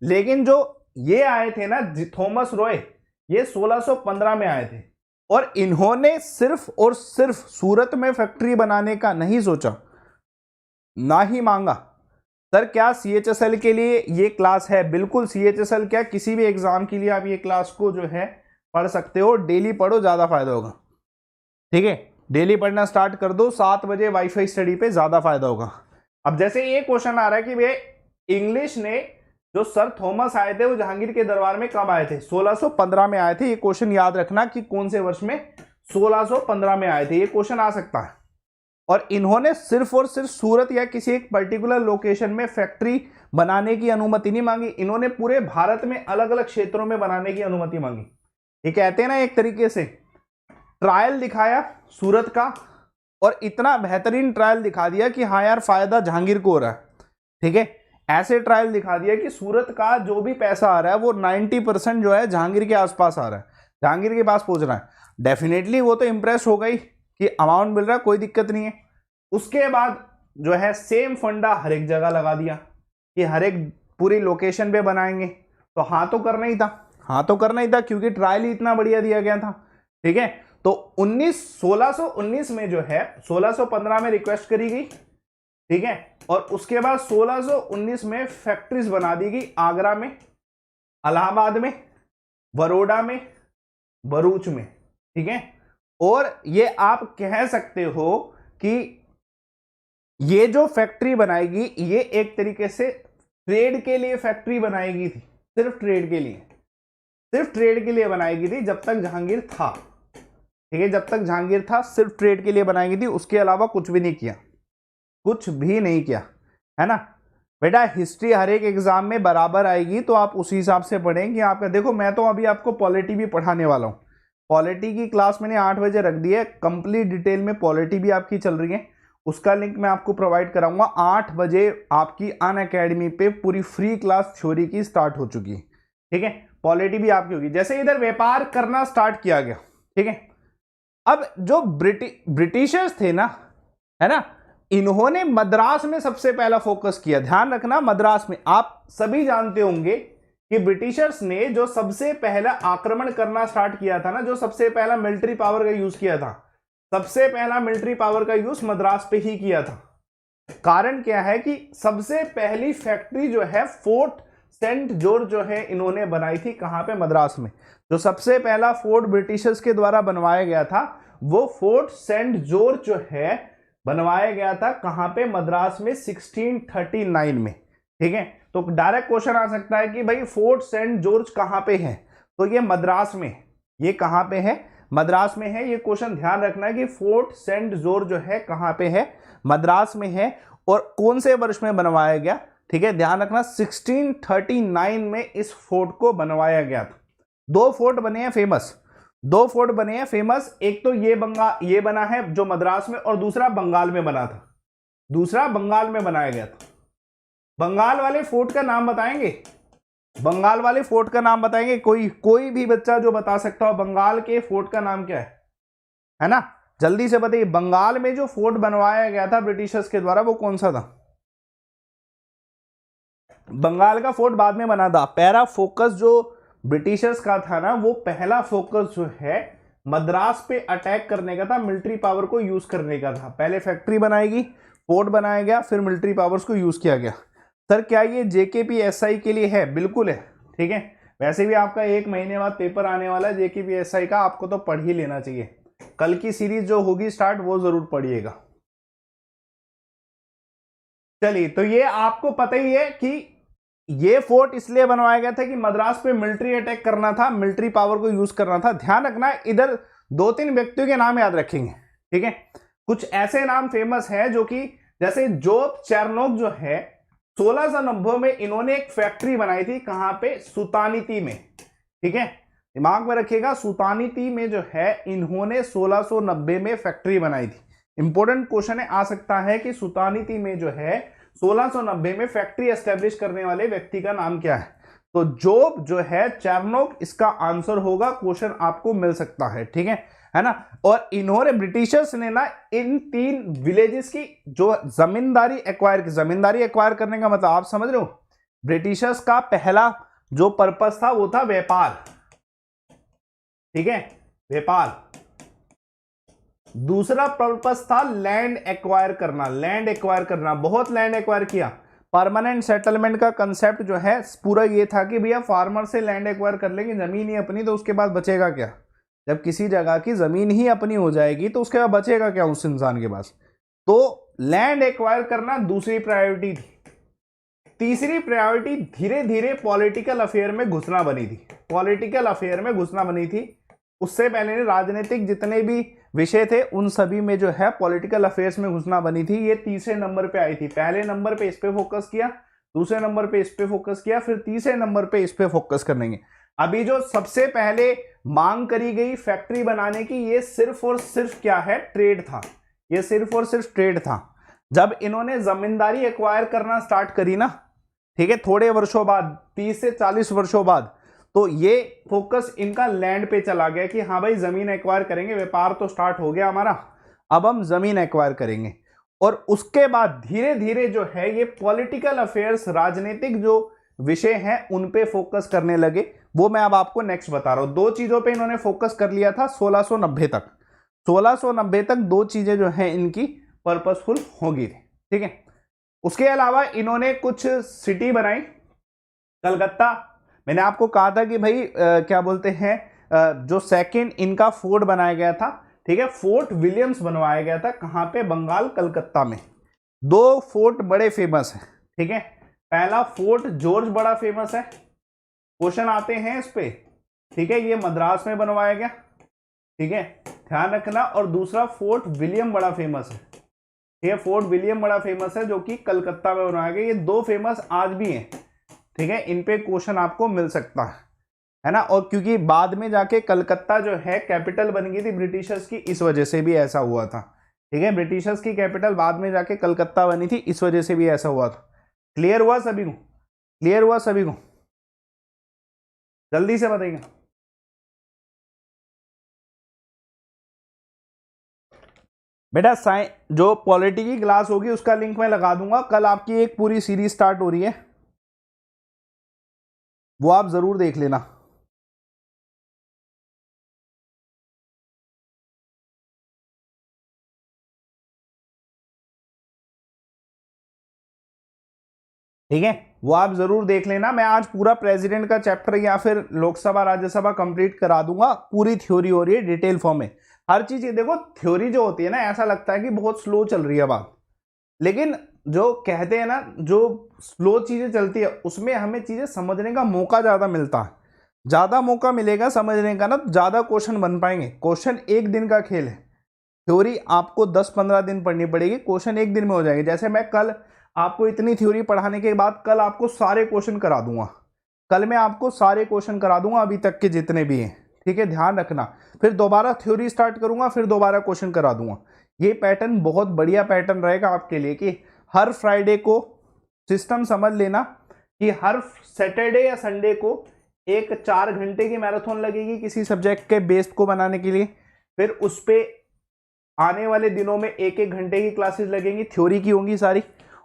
लेकिन जो ये आए थे ना थॉमस रॉय, ये 1615 में आए थे और इन्होंने सिर्फ और सिर्फ सूरत में फैक्ट्री बनाने का नहीं सोचा, ना ही मांगा। सर क्या सीएचएसएल के लिए ये क्लास है? बिल्कुल सीएचएसएल क्या, किसी भी एग्जाम के लिए आप ये क्लास को जो है पढ़ सकते हो। डेली पढ़ो, ज्यादा फायदा होगा, ठीक है, डेली पढ़ना स्टार्ट कर दो। 7 बजे वाईफाई स्टडी पे ज्यादा फायदा होगा। अब जैसे ये क्वेश्चन आ रहा है कि भाई इंग्लिश ने जो सर थॉमस आए थे वो जहांगीर के दरबार में कब आए थे? 1615 में आए थे। ये क्वेश्चन याद रखना कि कौन से वर्ष में, 1615 में आए थे, ये क्वेश्चन आ सकता है। और इन्होंने सिर्फ और सिर्फ सूरत या किसी एक पर्टिकुलर लोकेशन में फैक्ट्री बनाने की अनुमति नहीं मांगी, इन्होंने पूरे भारत में अलग अलग क्षेत्रों में बनाने की अनुमति मांगी। ये कहते हैं ना एक तरीके से ट्रायल दिखाया सूरत का, और इतना बेहतरीन ट्रायल दिखा दिया कि हाँ यार फायदा जहांगीर को हो रहा है, ठीक है। ऐसे ट्रायल दिखा दिया कि सूरत का जो भी पैसा आ रहा है वो 90% जो है जहांगीर के आसपास आ रहा है, जहांगीर के पास पहुंच रहा है। डेफिनेटली वो तो इंप्रेस हो गई कि अमाउंट मिल रहा है, कोई दिक्कत नहीं है। उसके बाद जो है सेम फंडा हर एक जगह लगा दिया कि हर एक पूरी लोकेशन पे बनाएंगे। तो हाँ तो करना ही था, हाँ तो करना ही था, क्योंकि ट्रायल ही इतना बढ़िया दिया गया था, ठीक है। तो 1619 में जो है 1615 में रिक्वेस्ट करी गई, ठीक है, और उसके बाद 1619 में फैक्ट्रीज बना दी गई आगरा में, इलाहाबाद में, बड़ौदा में, भरूच में, ठीक है। और ये आप कह सकते हो कि ये जो फैक्ट्री बनाएगी ये एक तरीके से ट्रेड के लिए फैक्ट्री बनाएगी थी, सिर्फ ट्रेड के लिए, सिर्फ ट्रेड के लिए बनाएगी थी जब तक जहांगीर था, ठीक है, जब तक जहांगीर था सिर्फ ट्रेड के लिए बनाएगी थी। उसके अलावा कुछ भी नहीं किया, कुछ भी नहीं किया, है ना। बेटा हिस्ट्री हर एक एग्जाम में बराबर आएगी, तो आप उसी हिसाब से पढ़ेंगे। आपका देखो मैं तो अभी आपको पॉलिटी भी पढ़ाने वाला हूँ। पॉलिटी की क्लास मैंने 8 बजे रख दी है, कंप्लीट डिटेल में पॉलिटी भी आपकी चल रही है, उसका लिंक मैं आपको प्रोवाइड कराऊंगा। 8 बजे आपकी अनअकैडमी पे पूरी फ्री क्लास थ्योरी की स्टार्ट हो चुकी है, ठीक है, पॉलिटी भी आपकी होगी। जैसे इधर व्यापार करना स्टार्ट किया गया, ठीक है। अब जो ब्रिटिशर्स थे ना, है ना, इन्होंने मद्रास में सबसे पहला फोकस किया। ध्यान रखना मद्रास में, आप सभी जानते होंगे कि ब्रिटिशर्स ने जो सबसे पहला आक्रमण करना स्टार्ट किया था ना, जो सबसे पहला मिलिट्री पावर का यूज किया था, सबसे पहला मिलिट्री पावर का यूज मद्रास पे ही किया था। कारण क्या है कि सबसे पहली फैक्ट्री जो है फोर्ट सेंट जॉर्ज जो है इन्होंने बनाई थी, कहां पे? मद्रास में। जो सबसे पहला फोर्ट ब्रिटिशर्स के द्वारा बनवाया गया था वो फोर्ट सेंट जॉर्ज जो है बनवाया गया था, कहां पे? मद्रास में 1639 में, ठीक है। तो डायरेक्ट क्वेश्चन आ सकता है कि भाई फोर्ट सेंट जॉर्ज कहां पे है? तो ये मद्रास में, ये कहां पे है? मद्रास में है। ये क्वेश्चन ध्यान रखना है कि फोर्ट सेंट जॉर्ज जो है कहां पे है? मद्रास में है। और कौन से वर्ष में बनवाया गया? ठीक है, ध्यान रखना 1639 में इस फोर्ट को बनवाया गया था। 2 फोर्ट बने हैं फेमस, 2 फोर्ट बने हैं फेमस। एक तो ये बना है जो मद्रास में, और दूसरा बंगाल में बना था, दूसरा बंगाल में बनाया गया था। बंगाल वाले फोर्ट का नाम बताएंगे? बंगाल वाले फोर्ट का नाम बताएंगे? कोई भी बच्चा जो बता सकता हो बंगाल के फोर्ट का नाम क्या है ना? जल्दी से बताइए। बंगाल में जो फोर्ट बनवाया गया था ब्रिटिशर्स के द्वारा वो कौन सा था? बंगाल का फोर्ट बाद में बना था। पहला फोकस जो ब्रिटिशर्स का था ना, वो पहला फोकस जो है मद्रास पे अटैक करने का था, मिलिट्री पावर को यूज करने का था। पहले फैक्ट्री बनाएगी, फोर्ट बनाया गया, फिर मिलिट्री पावर्स को यूज किया गया। सर क्या ये जेकेपीएसआई के लिए है? बिल्कुल है, ठीक है। वैसे भी आपका 1 महीने बाद पेपर आने वाला है JKPSI का, आपको तो पढ़ ही लेना चाहिए। कल की सीरीज जो होगी स्टार्ट वो जरूर पढ़िएगा। चलिए, तो ये आपको पता ही है कि ये फोर्ट इसलिए बनवाया गया था कि मद्रास पे मिलिट्री अटैक करना था, मिलिट्री पावर को यूज करना था। ध्यान रखना, इधर 2-3 व्यक्तियों के नाम याद रखेंगे, ठीक है। कुछ ऐसे नाम फेमस है जो कि जैसे जोब चेरनोक जो है 1690 में इन्होंने एक फैक्ट्री बनाई थी, कहां पे? सुतानीती में, ठीक है। दिमाग में रखिएगा, सुतानीती में जो है इन्होंने 1690 में फैक्ट्री बनाई थी। इंपॉर्टेंट क्वेश्चन है, आ सकता है कि सुतानीती में जो है 1690 में फैक्ट्री एस्टेब्लिश करने वाले व्यक्ति का नाम क्या है? तो जोब जो है चेरनोक इसका आंसर होगा, क्वेश्चन आपको मिल सकता है, ठीक है ना। और इन्होंने ब्रिटिशर्स ने ना इन 3 विलेजेस की जो जमींदारी एक्वायर करने का मतलब आप समझ रहे हो। ब्रिटिशर्स का पहला जो पर्पस था वो था व्यापार, ठीक है, व्यापार। दूसरा पर्पस था लैंड एक्वायर करना, बहुत लैंड एक्वायर किया। परमानेंट सेटलमेंट का कंसेप्ट जो है पूरा ये था कि भैया फार्मर से लैंड एक्वायर कर लेंगे, जमीन ही अपनी, तो उसके बाद बचेगा क्या? जब किसी जगह की जमीन ही अपनी हो जाएगी तो उसके बाद बचेगा क्या उस इंसान के पास? तो लैंड एक्वायर करना दूसरी प्रायोरिटी थी। तीसरी प्रायोरिटी धीरे धीरे पॉलिटिकल अफेयर में घुसना बनी थी। उससे पहले राजनीतिक जितने भी विषय थे उन सभी में जो है पॉलिटिकल अफेयर्स में घुसना बनी थी। ये तीसरे नंबर पे आई थी। पहले नंबर पे इस पे फोकस किया, दूसरे नंबर पे इस पे फोकस किया, फिर तीसरे नंबर पे इस पे फोकस करेंगे। अभी जो सबसे पहले मांग करी गई फैक्ट्री बनाने की, ये सिर्फ और सिर्फ क्या है? ट्रेड था। ये सिर्फ और सिर्फ ट्रेड था। जब इन्होंने जमींदारी एक्वायर करना स्टार्ट करी ना, ठीक है, थोड़े वर्षों बाद, 30 से 40 वर्षों बाद, तो ये फोकस इनका लैंड पे चला गया कि हाँ भाई जमीन एक्वायर करेंगे, व्यापार तो स्टार्ट हो गया हमारा, अब हम जमीन एक्वायर करेंगे। और उसके बाद धीरे धीरे जो है ये पॉलिटिकल अफेयर्स, राजनीतिक जो विषय हैं उन पे फोकस करने लगे। वो मैं अब आपको नेक्स्ट बता रहा हूं। 2 चीजों पे इन्होंने फोकस कर लिया था 1690 तक। 1690 तक 2 चीजें जो है इनकी पर्पसफुल होगी, ठीक है। उसके अलावा इन्होंने कुछ सिटी बनाई। कलकत्ता, मैंने आपको कहा था कि भाई क्या बोलते हैं, जो सेकंड इनका फोर्ट बनाया गया था, ठीक है, फोर्ट विलियम्स बनवाया गया था। कहां पे? बंगाल, कलकत्ता में। 2 फोर्ट बड़े फेमस हैं, ठीक है। पहला फोर्ट जॉर्ज बड़ा फेमस है, क्वेश्चन आते हैं इस पे, ठीक है, ये मद्रास में बनवाया गया, ठीक है, ध्यान रखना। और दूसरा फोर्ट विलियम बड़ा फेमस है, ठीक है, फोर्ट विलियम बड़ा फेमस है जो कि कलकत्ता में बनवाया गया। ये 2 फेमस आज भी हैं, ठीक है, इन पे क्वेश्चन आपको मिल सकता है ना। और क्योंकि बाद में जाके कलकत्ता जो है कैपिटल बन गई थी ब्रिटिशर्स की, इस वजह से भी ऐसा हुआ था, ठीक है। ब्रिटिशर्स की कैपिटल बाद में जाके कलकत्ता बनी थी, इस वजह से भी ऐसा हुआ था। क्लियर हुआ सभी को? क्लियर हुआ सभी को? जल्दी से बताइए। बेटा जो पॉलिटी की क्लास होगी उसका लिंक मैं लगा दूंगा। कल आपकी एक पूरी सीरीज स्टार्ट हो रही है, वो आप जरूर देख लेना। ठीक है, वो आप जरूर देख लेना। मैं आज पूरा प्रेसिडेंट का चैप्टर या फिर लोकसभा राज्यसभा कंप्लीट करा दूंगा। पूरी थ्योरी हो रही है डिटेल फॉर्म में, हर चीज। ये देखो, थ्योरी जो होती है ना, ऐसा लगता है कि बहुत स्लो चल रही है बात, लेकिन जो कहते हैं ना, जो स्लो चीजें चलती है उसमें हमें चीजें समझने का मौका ज्यादा मिलता है। ज्यादा मौका मिलेगा समझने का ना, ज्यादा क्वेश्चन बन पाएंगे। क्वेश्चन एक दिन का खेल है, थ्योरी आपको 10-15 दिन पढ़नी पड़ेगी, क्वेश्चन एक दिन में हो जाएंगे। जैसे मैं कल आपको इतनी थ्योरी पढ़ाने के बाद कल आपको सारे क्वेश्चन करा दूंगा, कल मैं आपको सारे क्वेश्चन करा दूंगा अभी तक के जितने भी हैं, ठीक है, ध्यान रखना। फिर दोबारा थ्योरी स्टार्ट करूंगा, फिर दोबारा क्वेश्चन करा दूंगा। ये पैटर्न बहुत बढ़िया पैटर्न रहेगा आपके लिए कि हर फ्राइडे को सिस्टम समझ लेना कि हर सैटरडे या संडे को एक 4 घंटे की मैराथन लगेगी किसी सब्जेक्ट के बेस्ड को बनाने के लिए। फिर उस पे आने वाले दिनों में 1-1 घंटे की क्लासेस लगेंगी, थ्योरी की होंगी सारी।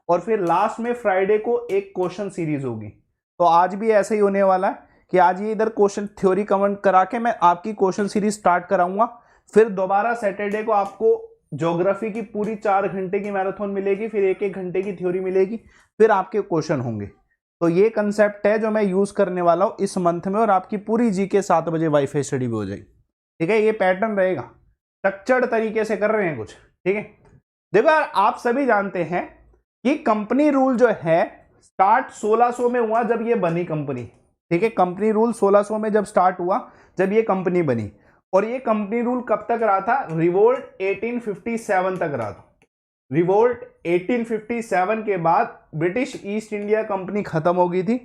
और फिर लास्ट में फ्राइडे को एक क्वेश्चन सीरीज होगी। तो आज भी ऐसे ही होने वाला है कि आज ये इधर क्वेश्चन थ्योरी कमेंट करा के मैं आपकी क्वेश्चन सीरीज स्टार्ट कराऊंगा। फिर दोबारा सैटरडे को आपको ज्योग्राफी की पूरी 4 घंटे की मैराथन मिलेगी, फिर 1-1 घंटे की थ्योरी मिलेगी, फिर आपके क्वेश्चन होंगे। तो ये कंसेप्ट है जो मैं यूज करने वाला हूं इस मंथ में, और आपकी पूरी जीके 7 बजे वाईफाई स्टडी भी हो जाएगी। ठीक है, ये पैटर्न रहेगा, स्ट्रक्चर्ड तरीके से कर रहे हैं कुछ। ठीक है, देखो यार, आप सभी जानते हैं कि कंपनी रूल जो है स्टार्ट 1600 में हुआ जब ये बनी कंपनी। ठीक है, कंपनी रूल 1600 में जब स्टार्ट हुआ, जब ये कंपनी बनी, और ये कंपनी रूल कब तक रहा था? रिवोल्ट 1857 तक रहा था। रिवोल्ट 1857 के बाद ब्रिटिश ईस्ट इंडिया कंपनी खत्म हो गई थी,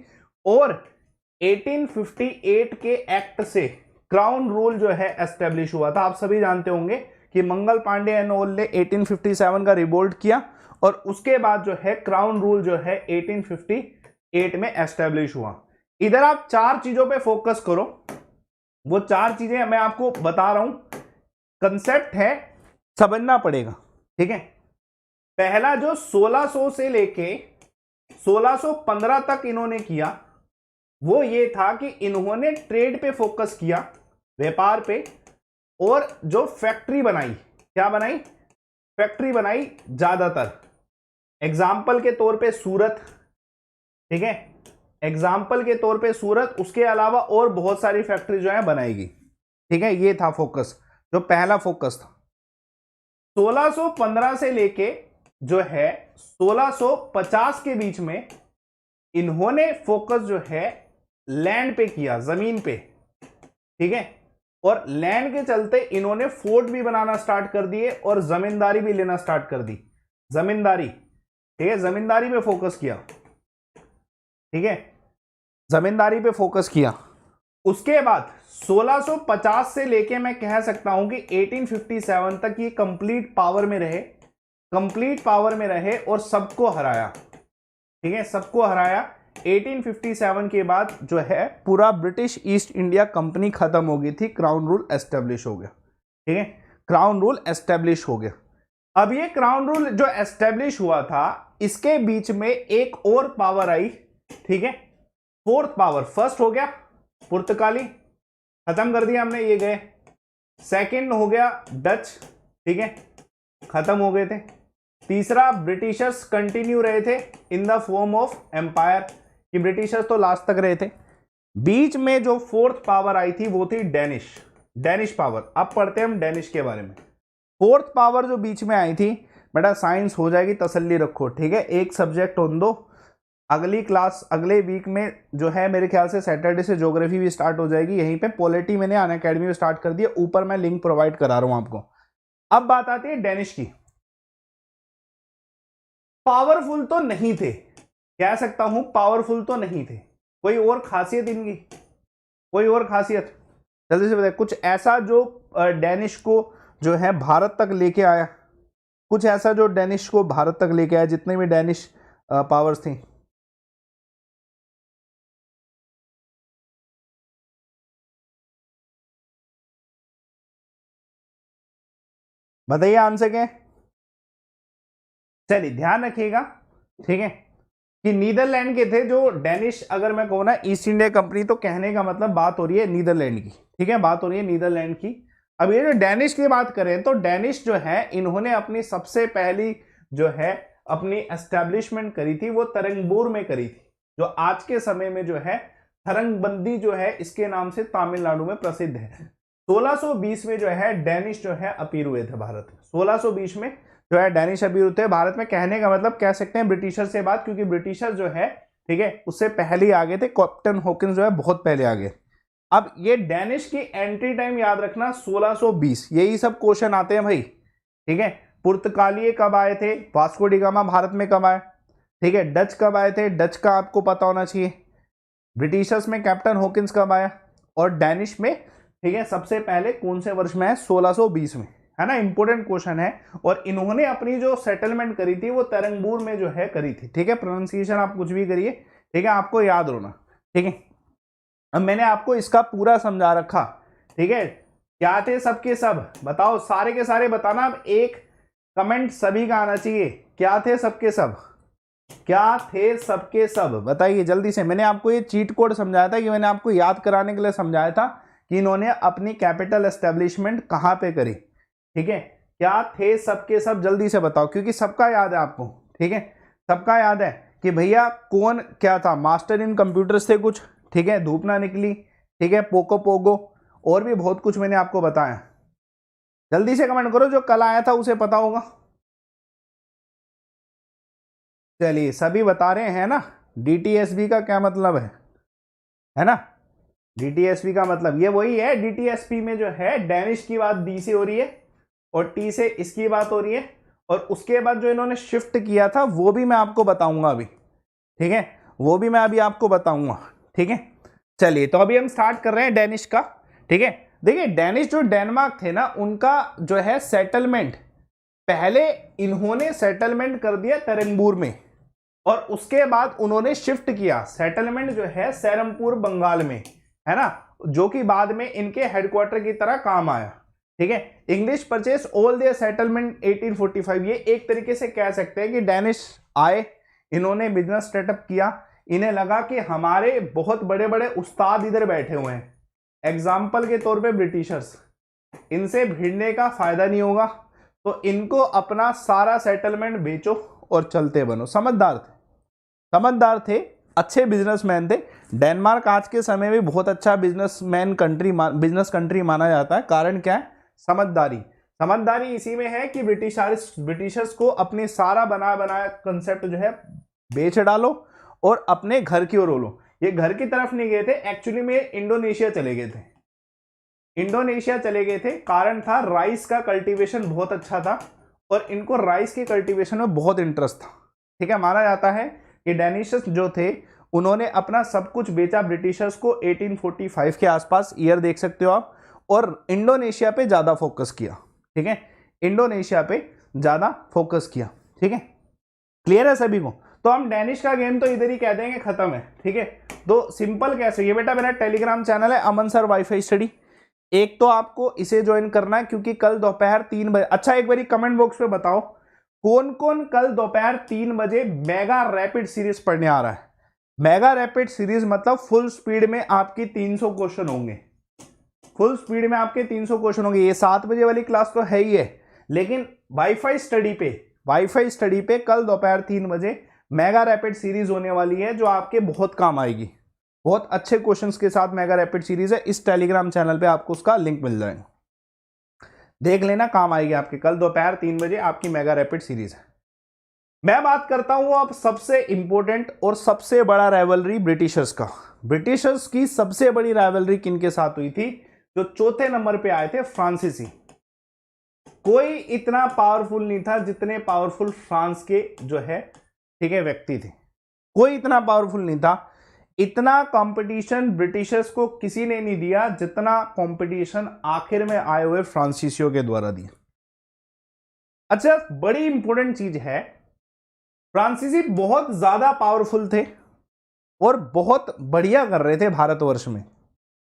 और 1858 के एक्ट से क्राउन रूल जो है एस्टेब्लिश हुआ था। आप सभी जानते होंगे कि मंगल पांडे एंड ऑल ने 1857 का रिवोल्ट किया, और उसके बाद जो है क्राउन रूल जो है 1858 में एस्टेब्लिश हुआ। इधर आप 4 चीजों पे फोकस करो, वो 4 चीजें मैं आपको बता रहा हूं, कंसेप्ट है, समझना पड़ेगा। ठीक है, पहला जो 1600 से लेके 1615 तक इन्होंने किया, वो ये था कि इन्होंने ट्रेड पे फोकस किया, व्यापार पे, और जो फैक्ट्री बनाई, क्या बनाई? फैक्ट्री बनाई ज्यादातर। एग्जाम्पल के तौर पे सूरत, ठीक है, एग्जाम्पल के तौर पे सूरत, उसके अलावा और बहुत सारी फैक्ट्री जो है बनाएगी। ठीक है, ये था फोकस, जो पहला फोकस था। 1615 से लेके जो है 1650 के बीच में इन्होंने फोकस जो है लैंड पे किया, जमीन पे। ठीक है, और लैंड के चलते इन्होंने फोर्ट भी बनाना स्टार्ट कर दिए और जमींदारी भी लेना स्टार्ट कर दी। जमींदारी, ठीक है, जमींदारी पे फोकस किया। ठीक है, जमींदारी पे फोकस किया। उसके बाद 1650 से लेके मैं कह सकता हूं कि 1857 तक ये कंप्लीट पावर में रहे, कंप्लीट पावर में रहे और सबको हराया। ठीक है, सबको हराया। 1857 के बाद जो है पूरा ब्रिटिश ईस्ट इंडिया कंपनी खत्म हो गई थी, क्राउन रूल एस्टेब्लिश हो गया। ठीक है, क्राउन रूल एस्टेब्लिश हो गया। अब ये क्राउन रूल जो एस्टेब्लिश हुआ था, इसके बीच में एक और पावर आई। ठीक है, फोर्थ पावर, फर्स्ट हो गया पुर्तगाली, खत्म कर दिया हमने, ये गए। सेकंड हो गया डच, ठीक है, खत्म हो गए थे। तीसरा ब्रिटिशर्स कंटिन्यू रहे थे in the form of empire, कि ब्रिटिशर्स तो लास्ट तक रहे थे। बीच में जो फोर्थ पावर आई थी वो थी डेनिश, डेनिश पावर। अब पढ़ते हैं हम डेनिश के बारे में। फोर्थ पावर जो बीच में आई थी, बेटा साइंस हो जाएगी, तसल्ली रखो। ठीक है, एक सब्जेक्ट होने दो, अगली क्लास अगले वीक में जो है मेरे ख्याल से सैटरडे से ज्योग्राफी भी स्टार्ट हो जाएगी। यहीं पे पॉलिटी मैंने अनअकैडमी में स्टार्ट कर दिया, ऊपर मैं लिंक प्रोवाइड करा रहा हूं आपको। अब बात आती है डेनिश की। पावरफुल तो नहीं थे, कह सकता हूं पावरफुल तो नहीं थे। कोई और खासियत इनकी, कोई और खासियत जल्दी से बताइए। कुछ ऐसा जो डेनिश को जो है भारत तक लेके आया, कुछ ऐसा जो डेनिश को भारत तक लेके आया, जितने भी डेनिश पावर्स थी। बताइए आंसर क्या है। चलिए ध्यान रखिएगा, ठीक है, कि नीदरलैंड के थे जो डेनिश। अगर मैं कहूँ ना ईस्ट इंडिया कंपनी, तो कहने का मतलब बात हो रही है नीदरलैंड की। ठीक है, बात हो रही है नीदरलैंड की। अब ये जो डेनिश की बात करें, तो डेनिश जो है इन्होंने अपनी सबसे पहली जो है अपनी एस्टेब्लिशमेंट करी थी, वो तरंगबूर में करी थी, जो आज के समय में जो है थरंगबंदी जो है इसके नाम से तमिलनाडु में प्रसिद्ध है। 1620 में जो है डेनिश जो है अपीर हुए थे भारत में। 1620 में जो है डेनिश अपीर हुए थे भारत में। कहने का मतलब कह सकते हैं ब्रिटिशर से बात, क्योंकि ब्रिटिशर जो है, ठीक है, उससे पहले ही आ गए थे। कैप्टन हॉकिंस जो है बहुत पहले आ गए। अब ये डेनिश की एंट्री टाइम याद रखना 1620, यही सब क्वेश्चन आते हैं भाई। ठीक है, पुर्तगाली कब आए थे, वास्को डी गामा भारत में कब आए, ठीक है, डच कब आए थे, डच का आपको पता होना चाहिए। ब्रिटिशर्स में कैप्टन हॉकिंस कब आया, और डेनिश में, ठीक है, सबसे पहले कौन से वर्ष में है, 1620 में, है ना, इंपॉर्टेंट क्वेश्चन है। और इन्होंने अपनी जो सेटलमेंट करी थी वो तरंगबूर में जो है करी थी। ठीक है, प्रोनाउंसिएशन आप कुछ भी करिए, ठीक है, आपको याद होना। ठीक है, अब मैंने आपको इसका पूरा समझा रखा। ठीक है, क्या थे सबके सब, बताओ, सारे के सारे बताना। अब एक कमेंट सभी का आना चाहिए, क्या थे सबके सब, क्या थे सबके सब, बताइए जल्दी से। मैंने आपको ये चीट कोड समझाया था, कि मैंने आपको याद कराने के लिए समझाया था कि इन्होंने अपनी कैपिटल एस्टेब्लिशमेंट कहां पे करी। ठीक है, क्या थे सबके सब, जल्दी से बताओ, क्योंकि सबका याद है आपको। ठीक है, सबका याद है कि भैया कौन क्या था, मास्टर इन कंप्यूटर्स थे कुछ, ठीक है, धूप ना निकली, ठीक है, पोको पोगो, और भी बहुत कुछ मैंने आपको बताया। जल्दी से कमेंट करो जो कल आया था उसे पता होगा। चलिए सभी बता रहे हैं ना। डीटीएसबी का क्या मतलब है ना, डीटीएसपी का मतलब ये वही है। डीटीएसपी में जो है डैनिश की बात डी से हो रही है और टी से इसकी बात हो रही है, और उसके बाद जो इन्होंने शिफ्ट किया था वो भी मैं आपको बताऊंगा अभी, ठीक है, वो भी मैं अभी आपको बताऊंगा, ठीक है। चलिए तो अभी हम स्टार्ट कर रहे हैं डैनिश का, ठीक है। देखिए डैनिश जो डेनमार्क थे ना, उनका जो है सेटलमेंट, पहले इन्होंने सेटलमेंट कर दिया तरनबूर में, और उसके बाद उन्होंने शिफ्ट किया सेटलमेंट जो है सेरमपुर बंगाल में, है ना, जो कि बाद में इनके हेडक्वार्टर की तरह काम आया, ठीक है। English purchase all their settlement 1845, ये एक तरीके से कह सकते हैं कि डैनिश आए, इन्होंने बिजनेस सेटअप किया, इन्हें लगा कि हमारे बहुत बड़े बड़े उस्ताद इधर बैठे हुए हैं, एग्जाम्पल के तौर पे ब्रिटिशर्स, इनसे भिड़ने का फायदा नहीं होगा, तो इनको अपना सारा सेटलमेंट बेचो और चलते बनो। समझदार थे, अच्छे बिजनेसमैन थे। डेनमार्क आज के समय में बहुत अच्छा बिजनेस कंट्री माना जाता है। कारण क्या है? समझदारी इसी में है कि ब्रिटिशर्स को अपने सारा बनाया कंसेप्ट जो है बेच डालो और अपने घर की ओर लो। ये घर की तरफ नहीं गए थे, एक्चुअली में इंडोनेशिया चले गए थे। कारण था राइस का कल्टीवेशन बहुत अच्छा था और इनको राइस के कल्टीवेशन में बहुत इंटरेस्ट था, ठीक है। माना जाता है कि डेनिशर्स जो थे उन्होंने अपना सब कुछ बेचा ब्रिटिशर्स को 1845 के आसपास, ईयर देख सकते हो आप, और इंडोनेशिया पे ज्यादा फोकस किया, ठीक है, इंडोनेशिया पे ज्यादा फोकस किया, ठीक है। क्लियर है सभी को? तो हम डेनिश का गेम तो इधर ही कह देंगे खत्म है, ठीक है। तो सिंपल कैसे, ये बेटा मेरा टेलीग्राम चैनल है अमन सर वाईफाई स्टडी, एक तो आपको इसे ज्वाइन करना है क्योंकि कल दोपहर 3 बजे, अच्छा एक बार कमेंट बॉक्स में बताओ कौन कौन कल दोपहर 3 बजे मेगा रैपिड सीरीज पढ़ने आ रहा है। मेगा रैपिड सीरीज मतलब फुल स्पीड में आपकी 300 क्वेश्चन होंगे, फुल स्पीड में आपके 300 क्वेश्चन होंगे। ये 7 बजे वाली क्लास तो है ही है, लेकिन वाईफाई स्टडी पे कल दोपहर 3 बजे मेगा रैपिड सीरीज होने वाली है, जो आपके बहुत काम आएगी। बहुत अच्छे क्वेश्चंस के साथ मेगा रैपिड सीरीज है। इस टेलीग्राम चैनल पे आपको उसका लिंक मिल जाएगा, देख लेना, काम आएगी आपके। कल दोपहर 3 बजे आपकी मेगा रैपिड सीरीज है। मैं बात करता हूं अब सबसे इंपॉर्टेंट और सबसे बड़ा राइवलरी ब्रिटिशर्स का। ब्रिटिशर्स की सबसे बड़ी राइवलरी किनके साथ हुई थी? जो चौथे नंबर पे आए थे, फ्रांसीसी। कोई इतना पावरफुल नहीं था जितने पावरफुल फ्रांस के जो है, ठीक है, व्यक्ति थे। कोई इतना पावरफुल नहीं था। इतना कंपटीशन ब्रिटिशर्स को किसी ने नहीं दिया जितना कंपटीशन आखिर में आए हुए फ्रांसीसियों के द्वारा दिया। अच्छा, बड़ी इंपॉर्टेंट चीज है, फ्रांसीसी बहुत ज्यादा पावरफुल थे और बहुत बढ़िया कर रहे थे भारतवर्ष में।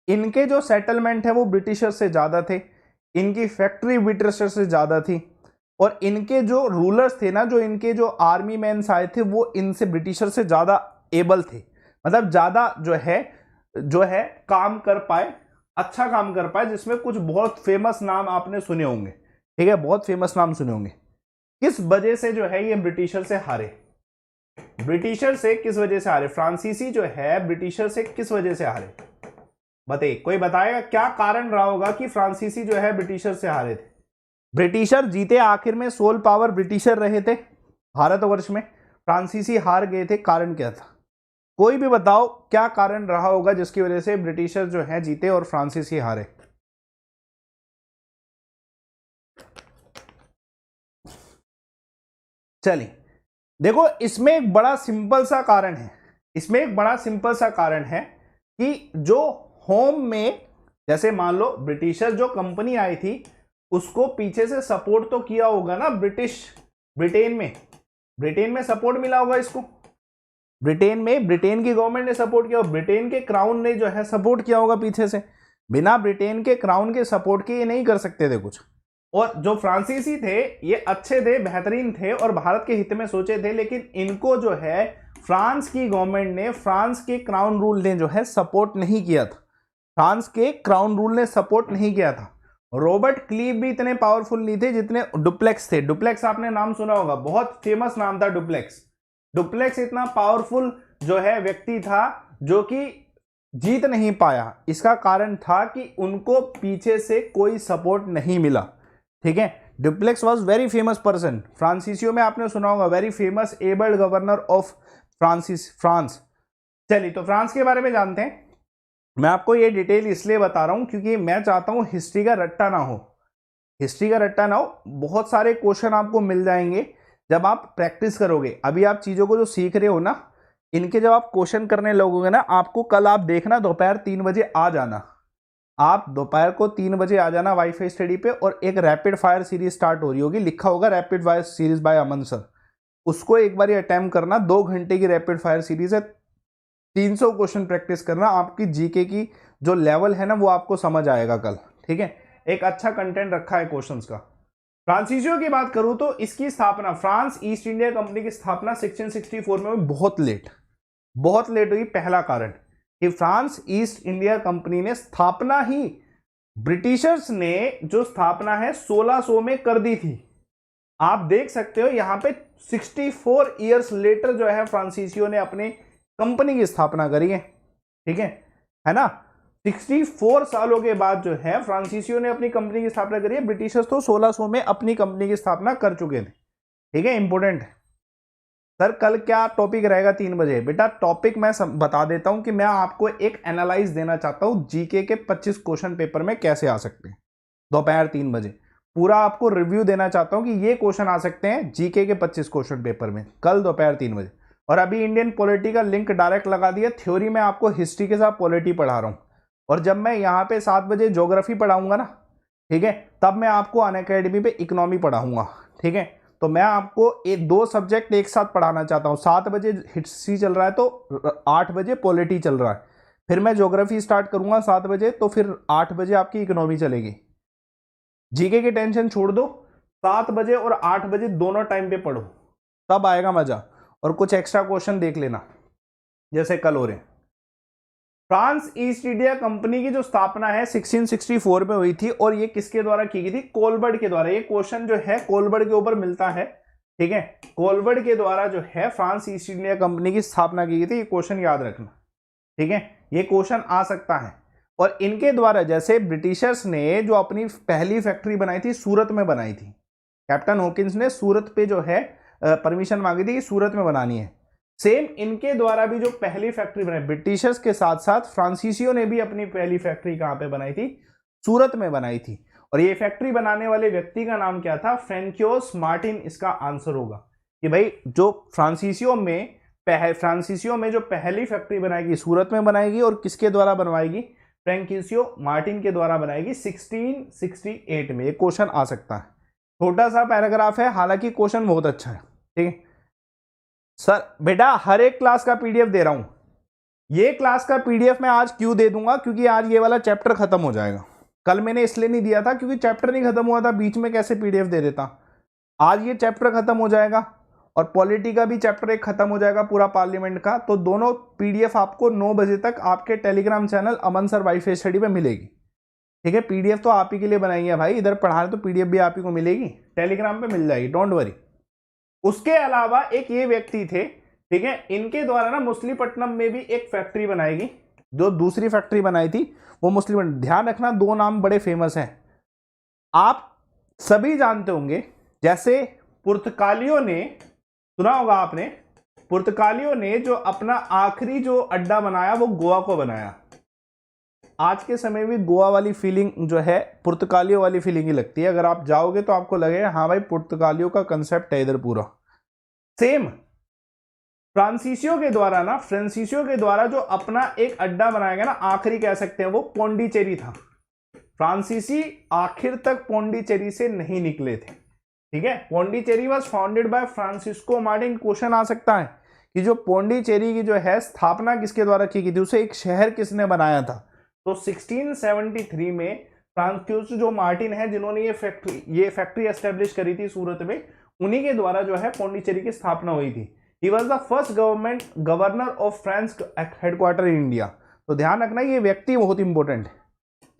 इनके जो सेटलमेंट है वो ब्रिटिशर्स से ज्यादा थे, इनकी फैक्ट्री ब्रिटिशर्स से ज्यादा थी, और इनके जो रूलर्स थे ना, जो इनके जो आर्मी मैन आए थे, वो इनसे ब्रिटिशर से ज्यादा एबल थे, मतलब ज्यादा जो है काम कर पाए, अच्छा काम कर पाए, जिसमें कुछ बहुत फेमस नाम आपने सुने होंगे, ठीक है, बहुत फेमस नाम सुने होंगे। किस वजह से जो है ये ब्रिटिशर से हारे? ब्रिटिशर से किस वजह से हारे? फ्रांसीसी जो है ब्रिटिशर से किस वजह से हारे? बताइए, कोई बताएगा क्या कारण रहा होगा कि फ्रांसीसी जो है ब्रिटिशर से हारे थे? ब्रिटिशर जीते आखिर में, सोल पावर ब्रिटिशर रहे थे भारतवर्ष में, फ्रांसीसी हार गए थे। कारण क्या था? कोई भी बताओ क्या कारण रहा होगा जिसकी वजह से ब्रिटिशर जो है जीते और फ्रांसीसी हारे? चलिए देखो, इसमें एक बड़ा सिंपल सा कारण है, कि जो होम में, जैसे मान लो ब्रिटिशर जो कंपनी आई थी उसको पीछे से सपोर्ट तो किया होगा ना ब्रिटेन में सपोर्ट मिला होगा इसको, ब्रिटेन की गवर्नमेंट ने सपोर्ट किया, ब्रिटेन के क्राउन ने जो है सपोर्ट किया होगा पीछे से। बिना ब्रिटेन के क्राउन के सपोर्ट के ये नहीं कर सकते थे कुछ। और जो फ्रांसीसी थे ये अच्छे थे, बेहतरीन थे और भारत के हित में सोचे थे, लेकिन इनको जो है फ्रांस की गवर्नमेंट ने, फ्रांस के क्राउन रूल ने जो है सपोर्ट नहीं किया था। रॉबर्ट क्लीव भी इतने पावरफुल नहीं थे जितने डुप्लेक्स थे। डुप्लेक्स आपने नाम सुना होगा, बहुत फेमस नाम था डुप्लेक्स। डुप्लेक्स इतना पावरफुल जो है व्यक्ति था जो कि जीत नहीं पाया। इसका कारण था कि उनको पीछे से कोई सपोर्ट नहीं मिला। ठीक है, Dupleix was very famous person. फ्रांसिसियो में आपने सुना होगा, very famous abled governor of France. चलिए, तो फ्रांस के बारे में जानते हैं। मैं आपको ये डिटेल इसलिए बता रहा हूं क्योंकि मैं चाहता हूं हिस्ट्री का रट्टा ना हो। हिस्ट्री का रट्टा ना हो, बहुत सारे क्वेश्चन आपको मिल जाएंगे जब आप प्रैक्टिस करोगे। अभी आप चीज़ों को जो सीख रहे हो ना, इनके जब आप क्वेश्चन करने लगोगे ना, आपको कल आप देखना दोपहर 3 बजे आ जाना। आप दोपहर को 3 बजे आ जाना वाईफाई स्टडी पे, और एक रैपिड फायर सीरीज स्टार्ट हो रही होगी, लिखा होगा rapid fire series by Aman sir. उसको एक बार अटेम्प्ट करना। 2 घंटे की रैपिड फायर सीरीज है, 300 क्वेश्चन प्रैक्टिस करना। आपकी जीके की जो लेवल है ना, वो आपको समझ आएगा कल। ठीक है, एक अच्छा कंटेंट रखा है क्वेश्चंस का। फ्रांसिसियो की बात करूं तो इसकी स्थापना, फ्रांस ईस्ट इंडिया कंपनी की स्थापना 1664 में हुई। बहुत लेट हुई। पहला कारण कि फ्रांस ईस्ट इंडिया कंपनी ने स्थापना ही, ब्रिटिशर्स ने जो स्थापना है 1600 में कर दी थी। आप देख सकते हो यहां पे 64 इयर्स लेटर जो है फ्रांसिसियो ने अपनी कंपनी की स्थापना करी है। ठीक है ना, 64 सालों के बाद जो है फ्रांसिसियो ने अपनी कंपनी की स्थापना करी है। ब्रिटिशर्स तो 1600 में अपनी कंपनी की स्थापना कर चुके थे। ठीक है, इंपॉर्टेंट है। सर कल क्या टॉपिक रहेगा 3 बजे? बेटा टॉपिक मैं बता देता हूं कि मैं आपको एक एनालाइज देना चाहता हूं जीके के 25 क्वेश्चन पेपर में कैसे आ सकते हैं। दोपहर 3 बजे पूरा आपको रिव्यू देना चाहता हूं कि ये क्वेश्चन आ सकते हैं जीके के 25 क्वेश्चन पेपर में कल दोपहर 3 बजे। और अभी इंडियन पॉलिटी का लिंक डायरेक्ट लगा दिया। थ्योरी में आपको हिस्ट्री के साथ पॉलिटी पढ़ा रहा हूं, और जब मैं यहाँ पे 7 बजे ज्योग्राफी पढ़ाऊंगा ना, ठीक है, तब मैं आपको अनअकैडमी पे इकोनॉमी पढ़ाऊंगा। ठीक है, तो मैं आपको 2 सब्जेक्ट एक साथ पढ़ाना चाहता हूँ। 7 बजे हिस्ट्री चल रहा है तो 8 बजे पॉलिटी चल रहा है, फिर मैं ज्योग्राफी स्टार्ट करूंगा 7 बजे, तो फिर 8 बजे आपकी इकोनॉमी चलेगी। जीके की टेंशन छोड़ दो, 7 बजे और 8 बजे दोनों टाइम पे पढ़ो, तब आएगा मजा। और कुछ एक्स्ट्रा क्वेश्चन देख लेना जैसे कल हो रहे हैं। फ्रांस ईस्ट इंडिया कंपनी की जो स्थापना है 1664 में हुई थी, और ये किसके द्वारा की गई थी? कोलबर्ट के द्वारा। ये क्वेश्चन जो है कोलबर्ट के ऊपर मिलता है। ठीक है, कोलबर्ट के द्वारा जो है फ्रांस ईस्ट इंडिया कंपनी की स्थापना की गई थी। ये क्वेश्चन याद रखना। ठीक है, ये क्वेश्चन आ सकता है। और इनके द्वारा, जैसे ब्रिटिशर्स ने जो अपनी पहली फैक्ट्री बनाई थी सूरत में बनाई थी, कैप्टन हॉकिंस ने सूरत पे जो है परमिशन मांगी थी कि सूरत में बनानी है। सेम इनके द्वारा भी जो पहली फैक्ट्री बनाई, ब्रिटिशर्स के साथ साथ फ्रांसिसियो ने भी अपनी पहली फैक्ट्री कहां पे बनाई थी? सूरत में बनाई थी। और ये फैक्ट्री बनाने वाले व्यक्ति का नाम क्या था? फ्रैंकोइस मार्टिन इसका आंसर होगा। कि भाई जो फ्रांसिसियो में जो पहली फैक्ट्री बनाएगी सूरत में बनाएगी, और किसके द्वारा बनवाएगी? फ्रैंकोइस मार्टिन के द्वारा बनाएगी 1668 में। ये क्वेश्चन आ सकता है। छोटा सा पैराग्राफ है, हालांकि क्वेश्चन बहुत अच्छा है। ठीक है सर, बेटा हर एक क्लास का पीडीएफ दे रहा हूं। ये क्लास का पीडीएफ मैं आज क्यों दे दूंगा? क्योंकि आज ये वाला चैप्टर खत्म हो जाएगा। कल मैंने इसलिए नहीं दिया था क्योंकि चैप्टर नहीं खत्म हुआ था, बीच में कैसे पीडीएफ दे देता। आज ये चैप्टर खत्म हो जाएगा, और पॉलिटी का भी चैप्टर एक खत्म हो जाएगा पूरा पार्लियामेंट का। तो दोनों पीडीएफ आपको 9 बजे तक आपके टेलीग्राम चैनल अमन सर वाईफाई स्टडी पे मिलेगी। ठीक है, पीडीएफ तो आप ही के लिए बनाई है भाई, इधर पढ़ा रहे तो पीडीएफ भी आप ही को मिलेगी, टेलीग्राम पे मिल जाएगी, डोंट वरी। उसके अलावा एक ये व्यक्ति थे, ठीक है, इनके द्वारा ना मछलीपट्टनम में भी एक फैक्ट्री बनाएगी। जो दूसरी फैक्ट्री बनाई थी वो मछलीपट्टनम। ध्यान रखना, 2 नाम बड़े फेमस हैं, आप सभी जानते होंगे। जैसे पुर्तगालियों ने, सुना होगा आपने, पुर्तगालियों ने जो अपना आखिरी जो अड्डा बनाया वो गोवा को बनाया। आज के समय में गोवा वाली फीलिंग जो है पुर्तगालियों वाली फीलिंग ही लगती है। अगर आप जाओगे तो आपको लगेगा हाँ भाई पुर्तगालियों का कंसेप्ट है इधर पूरा। सेम फ्रांसिसियो के द्वारा जो अपना एक अड्डा बनाया गया ना, आखिरी कह सकते हैं, वो पोंडिचेरी था। फ्रांसीसी आखिर तक पोंडिचेरी से नहीं निकले थे। ठीक है, Pondicherry was founded by Francisco Martin. Question आ सकता है कि जो पोंडिचेरी की जो है स्थापना किसके द्वारा की गई थी, उसे एक शहर किसने बनाया था? तो 1673 में फ्रांसिस्को जो मार्टिन है, जिन्होंने ये फैक्ट्री एस्टेब्लिश करी थी सूरत में, उन्हीं के द्वारा जो है पोंडिचेरी की स्थापना हुई थी। He was the first governor of France headquarter in India. तो ध्यान रखना ये व्यक्ति बहुत इंपॉर्टेंट है।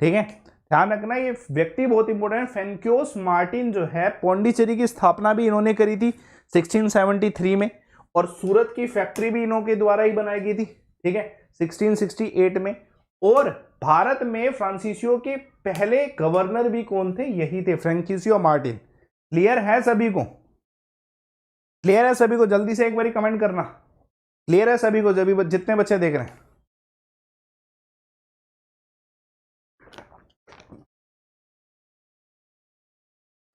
ठीक है, ध्यान रखना ये व्यक्ति बहुत इंपॉर्टेंट है। फ्रैंकोइस मार्टिन जो है, पोंडिचेरी की स्थापना भी इन्होंने करी थी 1673 में, और सूरत की फैक्ट्री भी इन्हों के द्वारा ही बनाई गई थी, ठीक है, 1668 में। और भारत में फ्रांसीसियो के पहले गवर्नर भी कौन थे? यही थे, फ्रैंसिसियो मार्टिन। क्लियर है सभी को? क्लियर है सभी को? जल्दी से एक बार कमेंट करना, क्लियर है सभी को? जब जितने बच्चे देख रहे हैं,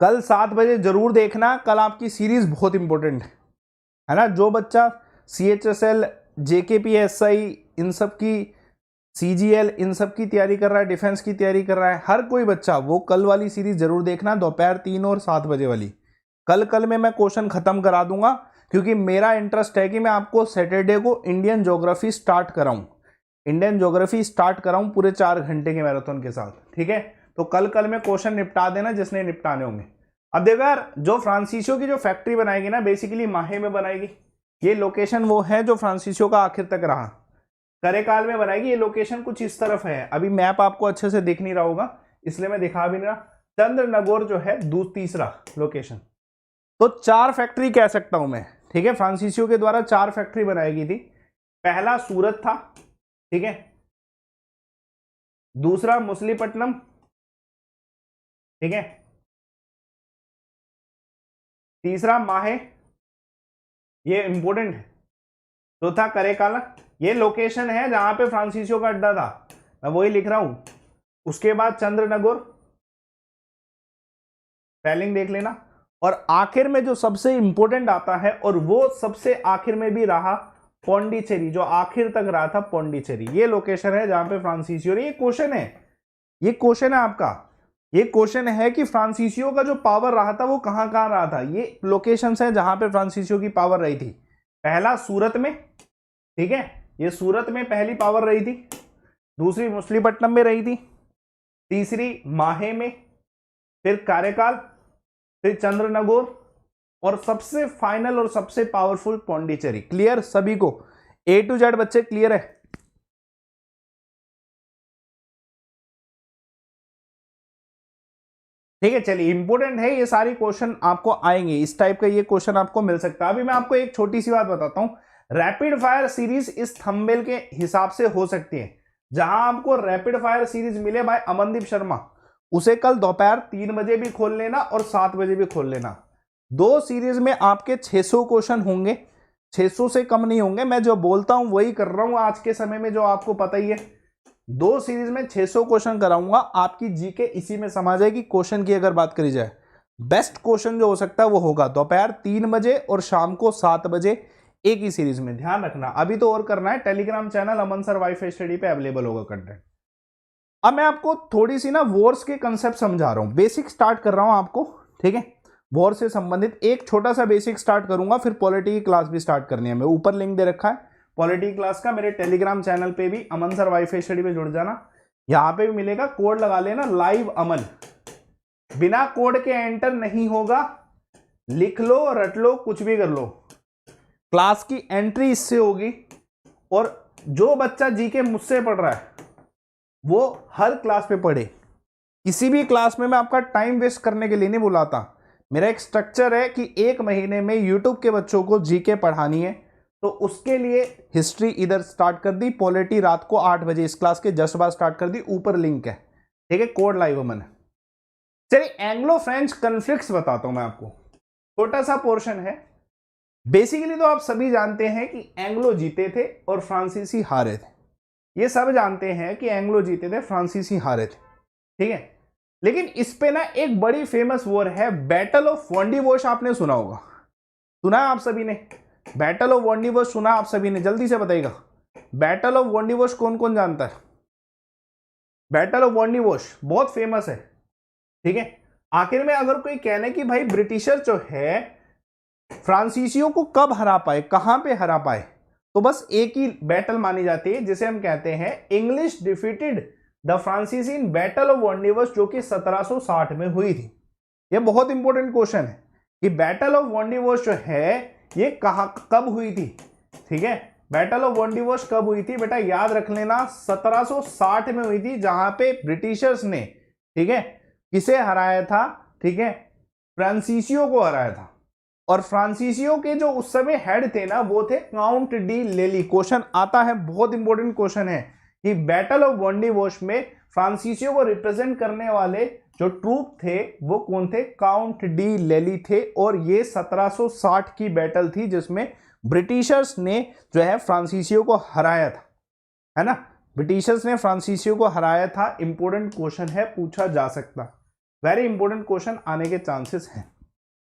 कल 7 बजे जरूर देखना, कल आपकी सीरीज बहुत इंपॉर्टेंट है ना। जो बच्चा CHSL, JKPSI, इन सब की, CGL, इन सब की तैयारी कर रहा है, डिफेंस की तैयारी कर रहा है, हर कोई बच्चा वो कल वाली सीरीज जरूर देखना, दोपहर 3 और 7 बजे वाली। कल में मैं क्वेश्चन खत्म करा दूंगा, क्योंकि मेरा इंटरेस्ट है कि मैं आपको सैटरडे को इंडियन ज्योग्राफी स्टार्ट कराऊं, पूरे 4 घंटे के मैराथन के साथ, ठीक है। तो कल में क्वेश्चन निपटा देना जिसने निपटाने होंगे। अब देखो यार, जो फ्रांसीसियो की जो फैक्ट्री बनाएगी ना, बेसिकली माहे में बनाएगी। ये लोकेशन वो है जो फ्रांसीसियो का आखिर तक रहा, करेकाल में बनाएगी। ये लोकेशन कुछ इस तरफ है, अभी मैप आपको अच्छे से दिख नहीं रहा होगा इसलिए मैं दिखा भी नहीं रहा। चंद्रनगौर जो है तीसरा लोकेशन। तो 4 फैक्ट्री कह सकता हूं मैं, ठीक है। फ्रांसीसियो के द्वारा 4 फैक्ट्री बनाई थी। पहला सूरत था, ठीक है, दूसरा मछलीपट्टनम, ठीक है, तीसरा माहे, ये इंपॉर्टेंट है, चौथा करेकाला। ये लोकेशन है जहां पे फ्रांसीसियो का अड्डा था, मैं वही लिख रहा हूं। उसके बाद चंद्रनगौर, स्पेलिंग देख लेना। और आखिर में जो सबसे इंपॉर्टेंट आता है, और वो सबसे आखिर में भी रहा, पौंडीचेरी, जो आखिर तक रहा था पौंडीचेरी। ये लोकेशन है जहां पे फ्रांसीसियो, ये क्वेश्चन है, ये क्वेश्चन है आपका, ये क्वेश्चन है कि फ्रांसीसियो का जो पावर रहा था वो कहां रहा था। ये लोकेशंस है जहां पे फ्रांसीसियो की पावर रही थी। पहला सूरत में, ठीक है, ये सूरत में पहली पावर रही थी, दूसरी मछलीपट्टनम में रही थी, तीसरी माहे में, फिर कारेकाल, फिर चंद्रनगौर, और सबसे फाइनल और सबसे पावरफुल पौंडीचेरी। क्लियर सभी को? A to Z बच्चे क्लियर है? ठीक है, चलिए, इंपॉर्टेंट है ये सारी क्वेश्चन आपको आएंगे, इस टाइप का ये क्वेश्चन आपको मिल सकता है। अभी मैं आपको एक छोटी सी बात बताता हूं, रैपिड फायर सीरीज इस थंबनेल के हिसाब से हो सकती है। जहां आपको रैपिड फायर सीरीज मिले भाई अमनदीप शर्मा, उसे कल दोपहर 3 बजे भी खोल लेना और 7 बजे भी खोल लेना। 2 सीरीज में आपके 600 क्वेश्चन होंगे, 600 से कम नहीं होंगे। मैं जो बोलता हूं वही कर रहा हूं आज के समय में, जो आपको पता ही है। 2 सीरीज में 600 क्वेश्चन कराऊंगा, आपकी जीके इसी में समा जाएगी। क्वेश्चन की अगर बात करी जाए, बेस्ट क्वेश्चन जो हो सकता है वो होगा दोपहर 3 बजे और शाम को 7 बजे, एक ही सीरीज में। ध्यान रखना, अभी तो और करना है, टेलीग्राम चैनल अमन सर वाईफाई स्टडी पे अवेलेबल होगा कंटेंट। अब मैं आपको थोड़ी सी ना वॉर्स के कंसेप्ट समझा रहा हूं, बेसिक स्टार्ट कर रहा हूं आपको, ठीक है। वॉर से संबंधित एक छोटा सा बेसिक स्टार्ट करूंगा, फिर पॉलिटी की क्लास भी स्टार्ट करनी है। मैं ऊपर लिंक दे रखा है पॉलिटी क्लास का, मेरे टेलीग्राम चैनल पे भी, अमन सर वाईफाई स्टडी पे जुड़ जाना। यहां पे भी मिलेगा, कोड लगा लेना लाइव अमन, बिना कोड के एंटर नहीं होगा। लिख लो, रट लो, कुछ भी कर लो, क्लास की एंट्री इससे होगी। और जो बच्चा जीके मुझसे पढ़ रहा है वो हर क्लास पे पढ़े, किसी भी क्लास में मैं आपका टाइम वेस्ट करने के लिए नहीं बुलाता। मेरा एक स्ट्रक्चर है कि 1 महीने में यूट्यूब के बच्चों को जीके पढ़ानी है, तो उसके लिए हिस्ट्री इधर स्टार्ट कर दी, पॉलिटी रात को 8 बजे इस क्लास के जस्ट बाद स्टार्ट कर दी, ऊपर लिंक है, ठीक है, कोड लाइव अमन। चलिए, एंग्लो फ्रेंच कन्फ्लिक्ट्स बताता हूं मैं आपको, छोटा सा पोर्शन है। बेसिकली तो आप सभी जानते हैं कि एंग्लो जीते थे और फ्रांसीसी हारे थे, ये सब जानते हैं कि एंग्लो जीते थे, फ्रांसीसी हारे थे, ठीक है। लेकिन इस पे ना एक बड़ी फेमस वॉर है, बैटल ऑफ वॉन्डिवोश, आपने सुना होगा, सुना है आप सभी ने? बैटल ऑफ वॉन्डिवोश सुना आप सभी ने? जल्दी से बताइएगा, बैटल ऑफ वॉन्डिवोश कौन कौन जानता है? बैटल ऑफ वॉन्डिवोश बहुत फेमस है, ठीक है। आखिर में अगर कोई कहने कि भाई ब्रिटिशर जो है फ्रांसीसियों को कब हरा पाए, कहां पे हरा पाए, तो बस एक ही बैटल मानी जाती है, जिसे हम कहते हैं इंग्लिश डिफीटेड द फ्रांसीसी इन बैटल ऑफ वॉन्डिवोश, जो कि 1760 में हुई थी। यह बहुत इंपॉर्टेंट क्वेश्चन है कि बैटल ऑफ वॉन्डिवोश जो है ये कब हुई थी, ठीक है। बैटल ऑफ वॉन्डिवोश कब हुई थी बेटा, याद रख लेना, 1760 में हुई थी, जहां पे ब्रिटिशर्स ने, ठीक है, किसे हराया था, ठीक है, फ्रांसीसियों को हराया था। और फ्रांसीसियो के जो उस समय हेड थे ना वो थे काउंट डी लेली। क्वेश्चन आता है, बहुत इंपॉर्टेंट क्वेश्चन है कि बैटल ऑफ वोंडिवोश में फ्रांसीसियो को रिप्रेजेंट करने वाले जो ट्रूप थे वो कौन थे? काउंट डी लेली थे। और ये 1760 की बैटल थी जिसमें ब्रिटिशर्स ने जो है फ्रांसीसियो को हराया था, है ना, ब्रिटिशर्स ने फ्रांसीसियो को हराया था। इंपॉर्टेंट क्वेश्चन है, पूछा जा सकता, वेरी इंपॉर्टेंट क्वेश्चन आने के चांसेस हैं,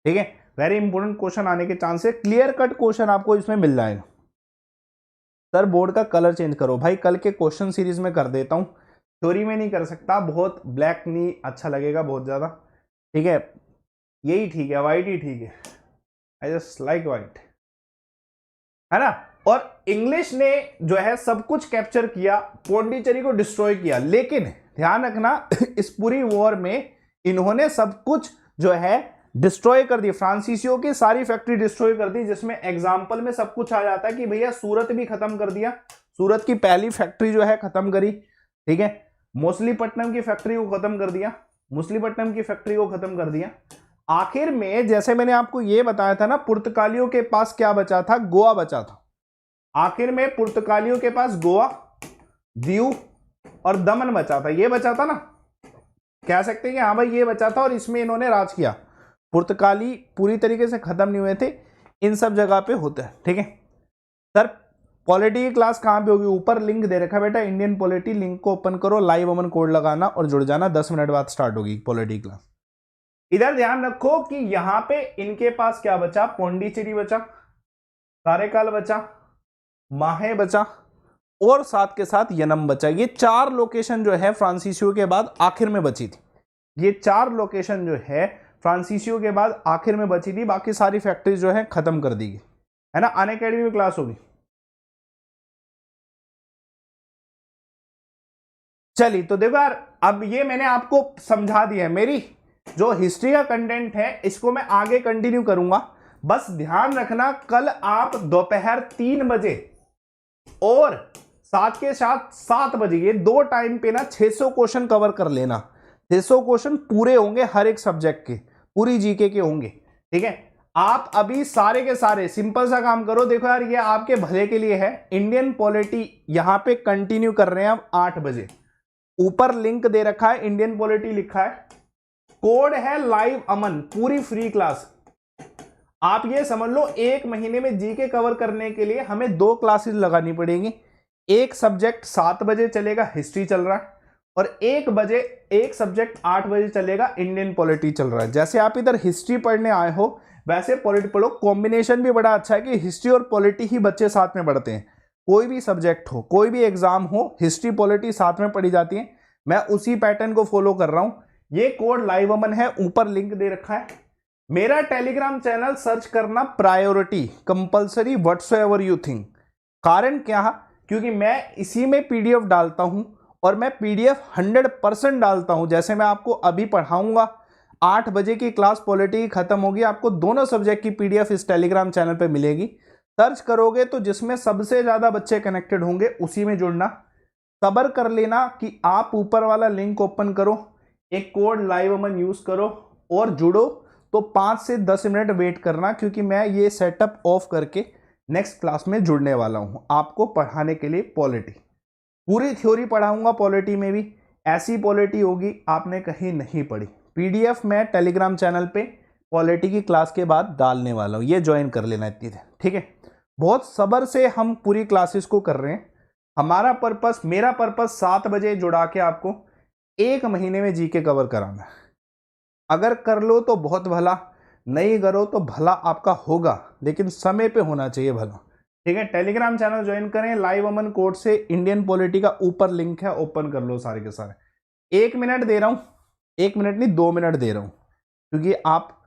ठीक है, वेरी इंपॉर्टेंट क्वेश्चन आने के चांसेस, क्लियर कट क्वेश्चन आपको इसमें मिल जाएगा। सर बोर्ड का कलर चेंज करो, भाई कल के क्वेश्चन सीरीज में कर देता हूं, थ्योरी में नहीं कर सकता, बहुत ब्लैक नहीं अच्छा लगेगा बहुत ज्यादा, ठीक है, यही ठीक है, व्हाइट ही ठीक है, आई जस्ट लाइक व्हाइट, है ना। और इंग्लिश ने जो है सब कुछ कैप्चर किया, पौंडीचेरी को डिस्ट्रॉय किया, लेकिन ध्यान रखना इस पूरी वॉर में इन्होंने सब कुछ जो है डिस्ट्रॉय कर दी, फ्रांसीसियो की सारी फैक्ट्री डिस्ट्रॉय कर दी, जिसमें एग्जाम्पल में सब कुछ आ जाता है कि भैया सूरत भी खत्म कर दिया, सूरत की पहली फैक्ट्री जो है खत्म करी, ठीक है, मछलीपट्टनम की फैक्ट्री को खत्म कर दिया, मछलीपट्टनम की फैक्ट्री को खत्म कर दिया। आखिर में जैसे मैंने आपको ये बताया था ना, पुर्तगालियों के पास क्या बचा था? गोवा बचा था। आखिर में पुर्तगालियों के पास गोवा, दीव और दमन बचा था, ये बचा था ना, कह सकते हैं कि हाँ भाई ये बचा था, और इसमें इन्होंने राज किया। पुर्तगाली पूरी तरीके से खत्म नहीं हुए थे, इन सब जगह पे होते हैं, ठीक है। सर पॉलिटी की क्लास कहां पे होगी? ऊपर लिंक दे रखा बेटा, इंडियन पॉलिटी, लिंक को ओपन करो, लाइव अमन कोड लगाना और जुड़ जाना, 10 मिनट बाद स्टार्ट होगी पॉलिटी क्लास। इधर ध्यान रखो कि यहां पे इनके पास क्या बचा? पौंडीचेरी बचा, कारेकाल बचा, माहे बचा और साथ के साथ यनम बचा। ये 4 लोकेशन जो है फ्रांसीसियो के बाद आखिर में बची थी, ये 4 लोकेशन जो है फ्रांसीसियो के बाद आखिर में बची थी, बाकी सारी फैक्ट्रीज जो है खत्म कर दी गई, है ना। अनअकैडमी में क्लास होगी। चलिए तो देखो यार, अब ये मैंने आपको समझा दिया है, मेरी जो हिस्ट्री का कंटेंट है इसको मैं आगे कंटिन्यू करूंगा। बस ध्यान रखना कल आप दोपहर 3 बजे और साथ के साथ 7 बजे, ये 2 टाइम पे ना 600 क्वेश्चन कवर कर लेना। 600 क्वेश्चन पूरे होंगे, हर एक सब्जेक्ट के, पूरी जीके के होंगे, ठीक है। आप अभी सारे के सारे सिंपल सा काम करो, देखो यार ये आपके भले के लिए है। इंडियन पॉलिटी यहां पे कंटिन्यू कर रहे हैं अब 8 बजे, ऊपर लिंक दे रखा है, इंडियन पॉलिटी लिखा है, कोड है लाइव अमन, पूरी फ्री क्लास। आप ये समझ लो 1 महीने में जीके कवर करने के लिए हमें 2 क्लासेस लगानी पड़ेगी। एक सब्जेक्ट 7 बजे चलेगा, हिस्ट्री चल रहा है, और 1 बजे एक सब्जेक्ट 8 बजे चलेगा, इंडियन पॉलिटी चल रहा है। जैसे आप इधर हिस्ट्री पढ़ने आए हो वैसे पॉलिटी पढ़ो। कॉम्बिनेशन भी बड़ा अच्छा है कि हिस्ट्री और पॉलिटी ही बच्चे साथ में पढ़ते हैं, कोई भी सब्जेक्ट हो, कोई भी एग्जाम हो, हिस्ट्री पॉलिटी साथ में पढ़ी जाती है। मैं उसी पैटर्न को फॉलो कर रहा हूं। ये कोड लाइव अमन है, ऊपर लिंक दे रखा है। मेरा टेलीग्राम चैनल सर्च करना priority compulsory whatsoever you think. कारण क्या? क्योंकि मैं इसी में पीडीएफ डालता हूं, और मैं पीडीएफ 100% डालता हूं। जैसे मैं आपको अभी पढ़ाऊंगा, 8 बजे की क्लास पॉलिटी खत्म होगी, आपको दोनों सब्जेक्ट की पीडीएफ इस टेलीग्राम चैनल पे मिलेगी। सर्च करोगे तो जिसमें सबसे ज्यादा बच्चे कनेक्टेड होंगे उसी में जुड़ना। सब्र कर लेना कि आप ऊपर वाला लिंक ओपन करो, एक कोड लाइव अमन यूज करो और जुड़ो। तो 5 से 10 मिनट वेट करना, क्योंकि मैं ये सेटअप ऑफ करके नेक्स्ट क्लास में जुड़ने वाला हूं आपको पढ़ाने के लिए। पॉलिटी पूरी थ्योरी पढ़ाऊंगा, पॉलिटी में भी ऐसी पॉलिटी होगी आपने कहीं नहीं पढ़ी। पीडीएफ मैं टेलीग्राम चैनल पे पॉलिटी की क्लास के बाद डालने वाला हूं, ये ज्वाइन कर लेना इतनी देर, ठीक है। बहुत सब्र से हम पूरी क्लासेस को कर रहे हैं। हमारा पर्पस, मेरा पर्पस 7 बजे जुड़ा के आपको 1 महीने में जीके कवर कराना है। अगर कर लो तो बहुत भला, नहीं करो तो भला आपका होगा, लेकिन समय पे होना चाहिए भला, ठीक है। टेलीग्राम चैनल ज्वाइन करें, लाइव अमन कोड से इंडियन पॉलिटी का ऊपर लिंक है, ओपन कर लो सारे के सारे। 1 मिनट दे रहा हूं, 1 मिनट नहीं 2 मिनट दे रहा हूं, क्योंकि आप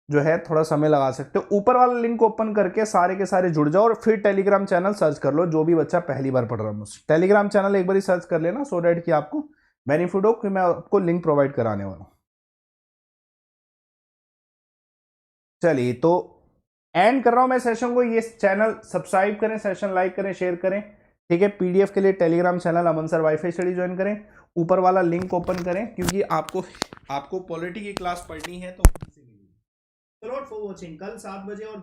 जो है थोड़ा समय लगा सकते हो। ऊपर वाला लिंक ओपन करके सारे के सारे जुड़ जाओ, और फिर टेलीग्राम चैनल सर्च कर लो। जो भी बच्चा पहली बार पढ़ रहा है मुझसे, टेलीग्राम चैनल एक बार ही सर्च कर लेना, सो डैट कि आपको बेनिफिट हो, कि मैं आपको लिंक प्रोवाइड कराने वाला हूं। चलिए तो एंड कर रहा हूं मैं सेशन को। ये चैनल सब्सक्राइब करें, सेशन लाइक करें, शेयर करें, ठीक है। पीडीएफ के लिए टेलीग्राम चैनल अमन सर वाईफाई स्टडी ज्वाइन करें, ऊपर वाला लिंक ओपन करें, क्योंकि आपको पॉलिटी की क्लास पढ़नी है तो लॉट फॉर वॉचिंग। कल 7 बजे और